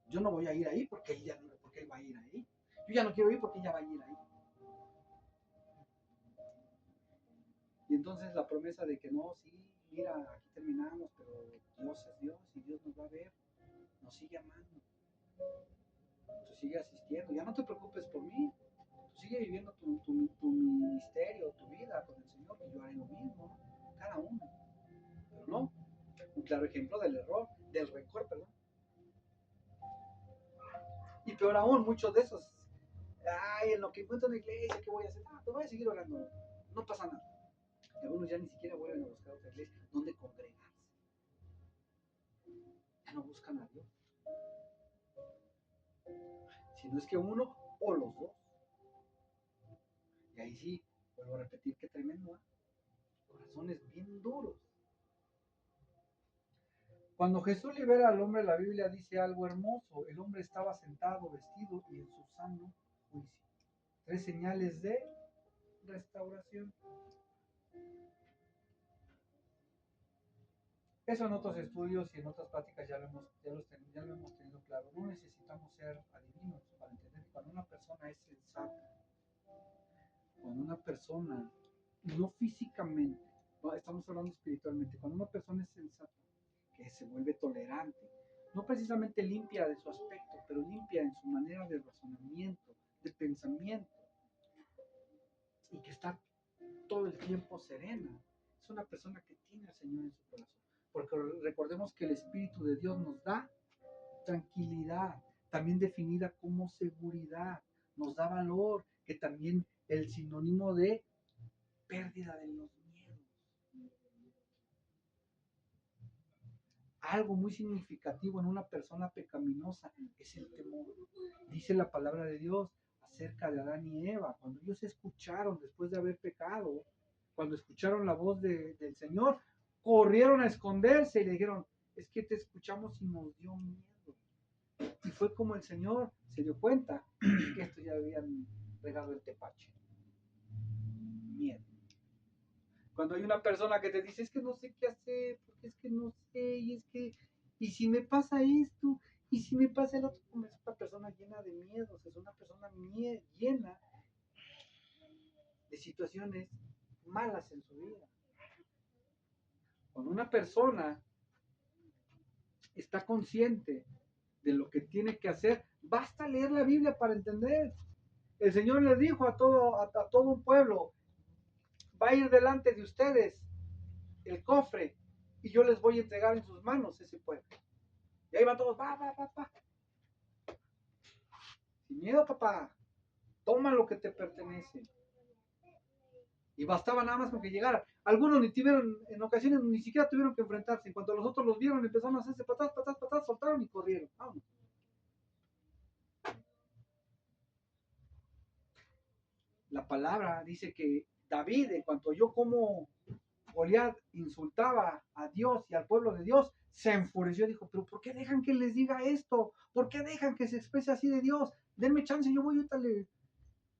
yo no voy a ir ahí porque él, porque él va a ir ahí. Yo ya no quiero ir porque ella va a ir ahí. Y entonces la promesa de que no, sí, mira, aquí terminamos, pero Dios es Dios y Dios nos va a ver, nos sigue amando. Tú sigue asistiendo, ya no te preocupes por mí, tú sigue viviendo tu ministerio, tu vida con el Señor, y yo haré lo mismo, cada uno. Pero no, un claro ejemplo del error, del rencor, perdón. Y peor aún, muchos de esos, ay, en lo que encuentro en la iglesia, ¿qué voy a hacer? Ah, te voy a seguir orando, no pasa nada. Y algunos ya ni siquiera vuelven a buscar otra iglesia donde congregarse. Ya no buscan a Dios. Si no es que uno o los dos. Y ahí sí, vuelvo a repetir, qué tremendo, ¿eh? Corazones bien duros. Cuando Jesús libera al hombre, la Biblia dice algo hermoso. El hombre estaba sentado, vestido y en su sano juicio. 3 señales de restauración. Eso en otros estudios y en otras prácticas ya lo hemos tenido claro. No necesitamos ser adivinos para entender que cuando una persona es sensata, cuando una persona, no físicamente, no, estamos hablando espiritualmente, cuando una persona es sensata, que se vuelve tolerante, no precisamente limpia de su aspecto, pero limpia en su manera de razonamiento, de pensamiento, y que está todo el tiempo serena, es una persona que tiene al Señor en su corazón. Porque recordemos que el Espíritu de Dios nos da tranquilidad, también definida como seguridad, nos da valor, que también el sinónimo de pérdida de los miedos. Algo muy significativo en una persona pecaminosa es el temor. Dice la palabra de Dios, acerca de Adán y Eva. Cuando ellos escucharon, después de haber pecado, cuando escucharon la voz del Señor, corrieron a esconderse y le dijeron, es que te escuchamos y nos dio miedo. Y fue como el Señor se dio cuenta que esto ya habían regado el tepache. Miedo. Cuando hay una persona que te dice, es que no sé qué hacer, porque es que no sé, y es que, y si me pasa esto, y si me pasa el otro, como es una persona llena de miedos, es una persona llena de situaciones malas en su vida. Cuando una persona está consciente de lo que tiene que hacer, basta leer la Biblia para entender. El Señor le dijo a todo un pueblo, va a ir delante de ustedes el cofre y yo les voy a entregar en sus manos ese pueblo. Y ahí van todos, va. Sin miedo, papá, toma lo que te pertenece. Y bastaba nada más con que llegara. Algunos ni tuvieron, en ocasiones ni siquiera tuvieron que enfrentarse. En cuanto los otros los vieron, empezaron a hacerse patas, soltaron y corrieron. Vámonos. La palabra dice que David, en cuanto oyó cómo Goliat insultaba a Dios y al pueblo de Dios, se enfureció y dijo, pero ¿por qué dejan que les diga esto? ¿Por qué dejan que se exprese así de Dios? Denme chance, yo voy ahorita le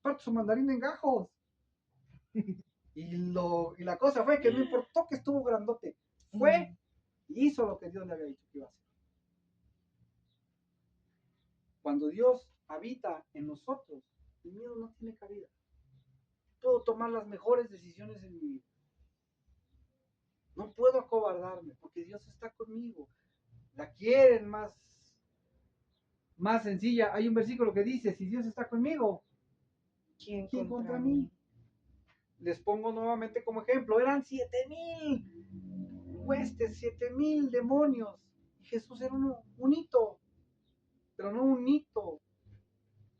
parto su mandarín en gajos. Y la cosa fue que no importó que estuvo grandote, fue y hizo lo que Dios le había dicho que iba a hacer. Cuando Dios habita en nosotros, el miedo no tiene cabida. Puedo tomar las mejores decisiones en mi vida. No puedo acobardarme porque Dios está conmigo. La quieren más sencilla. Hay un versículo que dice, si Dios está conmigo, ¿Quién contra mí? Les pongo nuevamente como ejemplo, eran 7,000 huestes, 7,000 demonios. Y Jesús era un hito, pero no un hito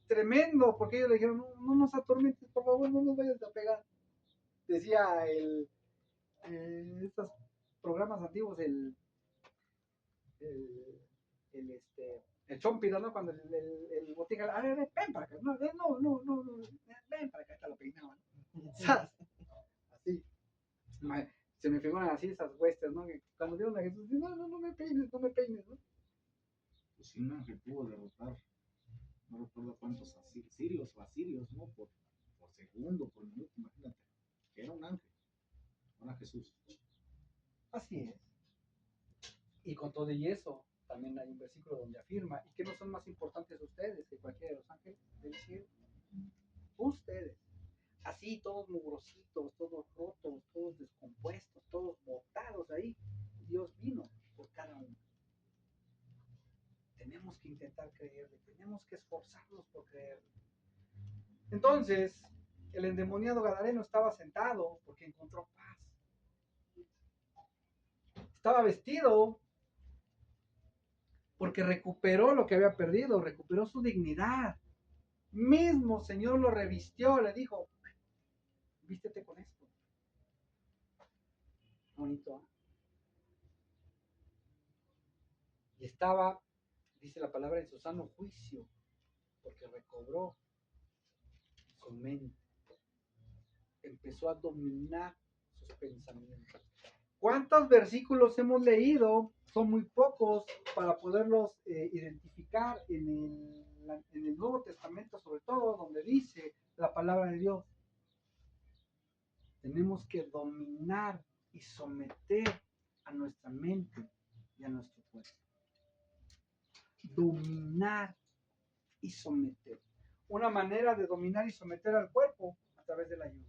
tremendo, porque ellos le dijeron, no nos atormentes, por favor, no nos vayas a pegar. Decía estos programas antiguos, el Chompira, ¿no? Cuando el botica, ven para acá, no, ven para acá, te lo peinaban. Así. Se me figuran así esas huestes, ¿no? Que cuando vieron a Jesús, no me peines, ¿no? Pues si un ángel pudo derrotar, no recuerdo cuántos sirios o asirios, ¿no? Por segundo, por minuto, imagínate. Era un ángel, era Jesús. Así es. Y con todo y eso, también hay un versículo donde afirma, y que no son más importantes ustedes que cualquiera de los ángeles del cielo. Ustedes. Así, todos mugrositos, todos rotos, todos descompuestos, todos botados ahí. Dios vino por cada uno. Tenemos que intentar creerle, tenemos que esforzarnos por creerle. Entonces, el endemoniado gadareno estaba sentado porque encontró paz. Estaba vestido porque recuperó lo que había perdido, recuperó su dignidad. Mismo Señor lo revistió, le dijo, vístete con esto. Bonito, ¿eh? Y estaba, dice la palabra, en su sano juicio, porque recobró su mente. Empezó a dominar sus pensamientos. ¿Cuántos versículos hemos leído? Son muy pocos para poderlos identificar en el Nuevo Testamento, sobre todo, donde dice la palabra de Dios. Tenemos que dominar y someter a nuestra mente y a nuestro cuerpo. Dominar y someter. Una manera de dominar y someter al cuerpo a través del ayuno.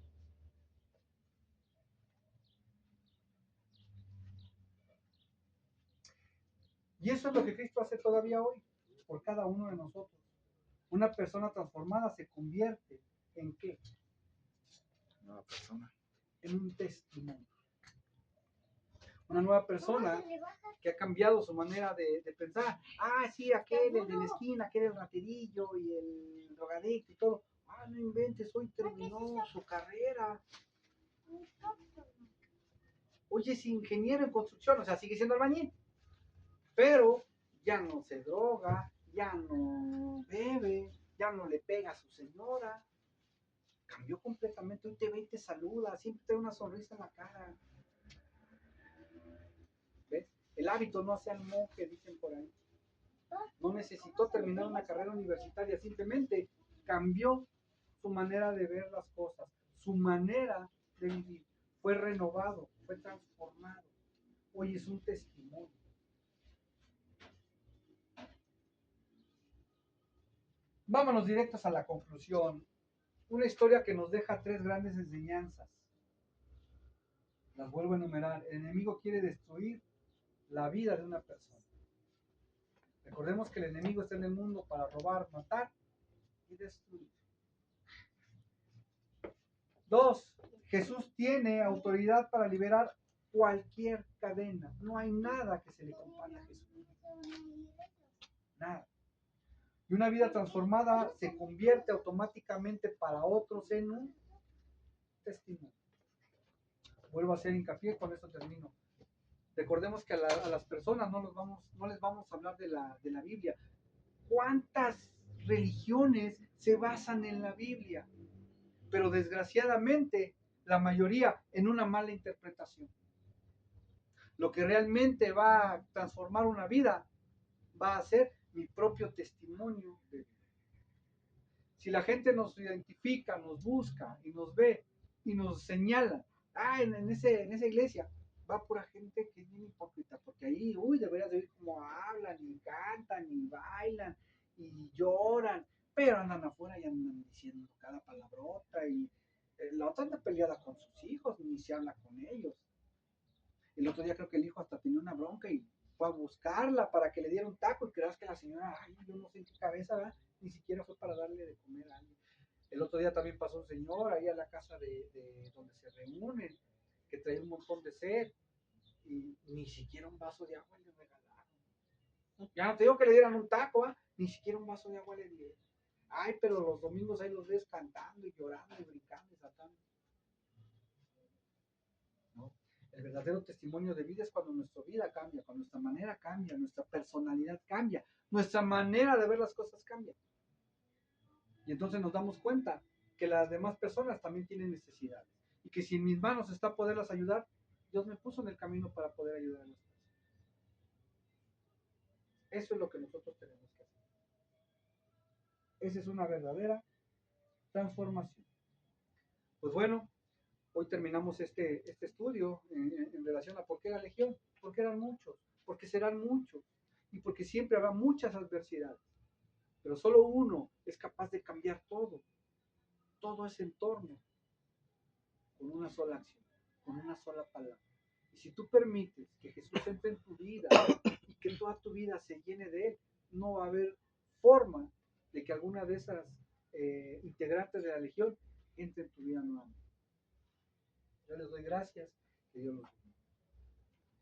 Y eso es lo que Cristo hace todavía hoy por cada uno de nosotros. Una persona transformada se convierte ¿en qué? Nueva persona. En un testimonio. Una nueva persona que ha cambiado su manera de pensar. Ah, sí, aquel, el de la esquina, aquel el raterillo y el drogadicto y todo. Ah, no inventes, hoy terminó su carrera. Hoy es ingeniero en construcción, o sea, sigue siendo albañil. Pero ya no se droga, ya no bebe, ya no le pega a su señora. Cambió completamente. Hoy te ve y te saluda, siempre te da una sonrisa en la cara. ¿Ves? El hábito no hace al monje, dicen por ahí. No necesitó terminar una carrera universitaria, simplemente cambió su manera de ver las cosas, su manera de vivir. Fue renovado, fue transformado. Hoy es un testimonio. Vámonos directos a la conclusión. Una historia que nos deja tres grandes enseñanzas. Las vuelvo a enumerar. El enemigo quiere destruir la vida de una persona. Recordemos que el enemigo está en el mundo para robar, matar y destruir. 2. Jesús tiene autoridad para liberar cualquier cadena. No hay nada que se le compare a Jesús. Nada. Y una vida transformada se convierte automáticamente para otros en un testimonio. Vuelvo a hacer hincapié, con esto termino. Recordemos que a las personas no les vamos a hablar de la Biblia. ¿Cuántas religiones se basan en la Biblia? Pero desgraciadamente la mayoría en una mala interpretación. Lo que realmente va a transformar una vida va a ser mi propio testimonio de vida. Si la gente nos identifica, nos busca y nos ve y nos señala, en esa iglesia va pura gente que es bien hipócrita, porque ahí, deberías de oír cómo hablan y cantan y bailan y lloran, pero andan afuera y andan diciendo cada palabrota y la otra anda peleada con sus hijos, ni se habla con ellos. El otro día creo que el hijo hasta tenía una bronca y fue a buscarla para que le diera un taco y creas que la señora, yo no sé en qué cabeza, ¿verdad? Ni siquiera fue para darle de comer a alguien. El otro día también pasó un señor ahí a la casa de donde se reúnen, que traía un montón de sed y ni siquiera un vaso de agua le regalaron. Ya no te digo que le dieran un taco, ni siquiera un vaso de agua le dieron. Pero los domingos ahí los ves cantando y llorando y brincando y saltando. ¿No? El verdadero testimonio de vida es cuando nuestra vida cambia, cuando nuestra manera cambia, nuestra personalidad cambia, nuestra manera de ver las cosas cambia. Y entonces nos damos cuenta que las demás personas también tienen necesidades y que si en mis manos está poderlas ayudar, Dios me puso en el camino para poder ayudar a las personas. Eso es lo que nosotros tenemos que hacer. Esa es una verdadera transformación. Pues bueno, hoy terminamos este estudio en relación a por qué la legión, porque eran muchos, porque serán muchos y porque siempre habrá muchas adversidades. Pero solo uno es capaz de cambiar todo ese entorno con una sola acción, con una sola palabra. Y si tú permites que Jesús entre en tu vida y que toda tu vida se llene de Él, no va a haber forma de que alguna de esas integrantes de la legión entre en tu vida nuevamente. Yo les doy gracias, que Dios los bendiga.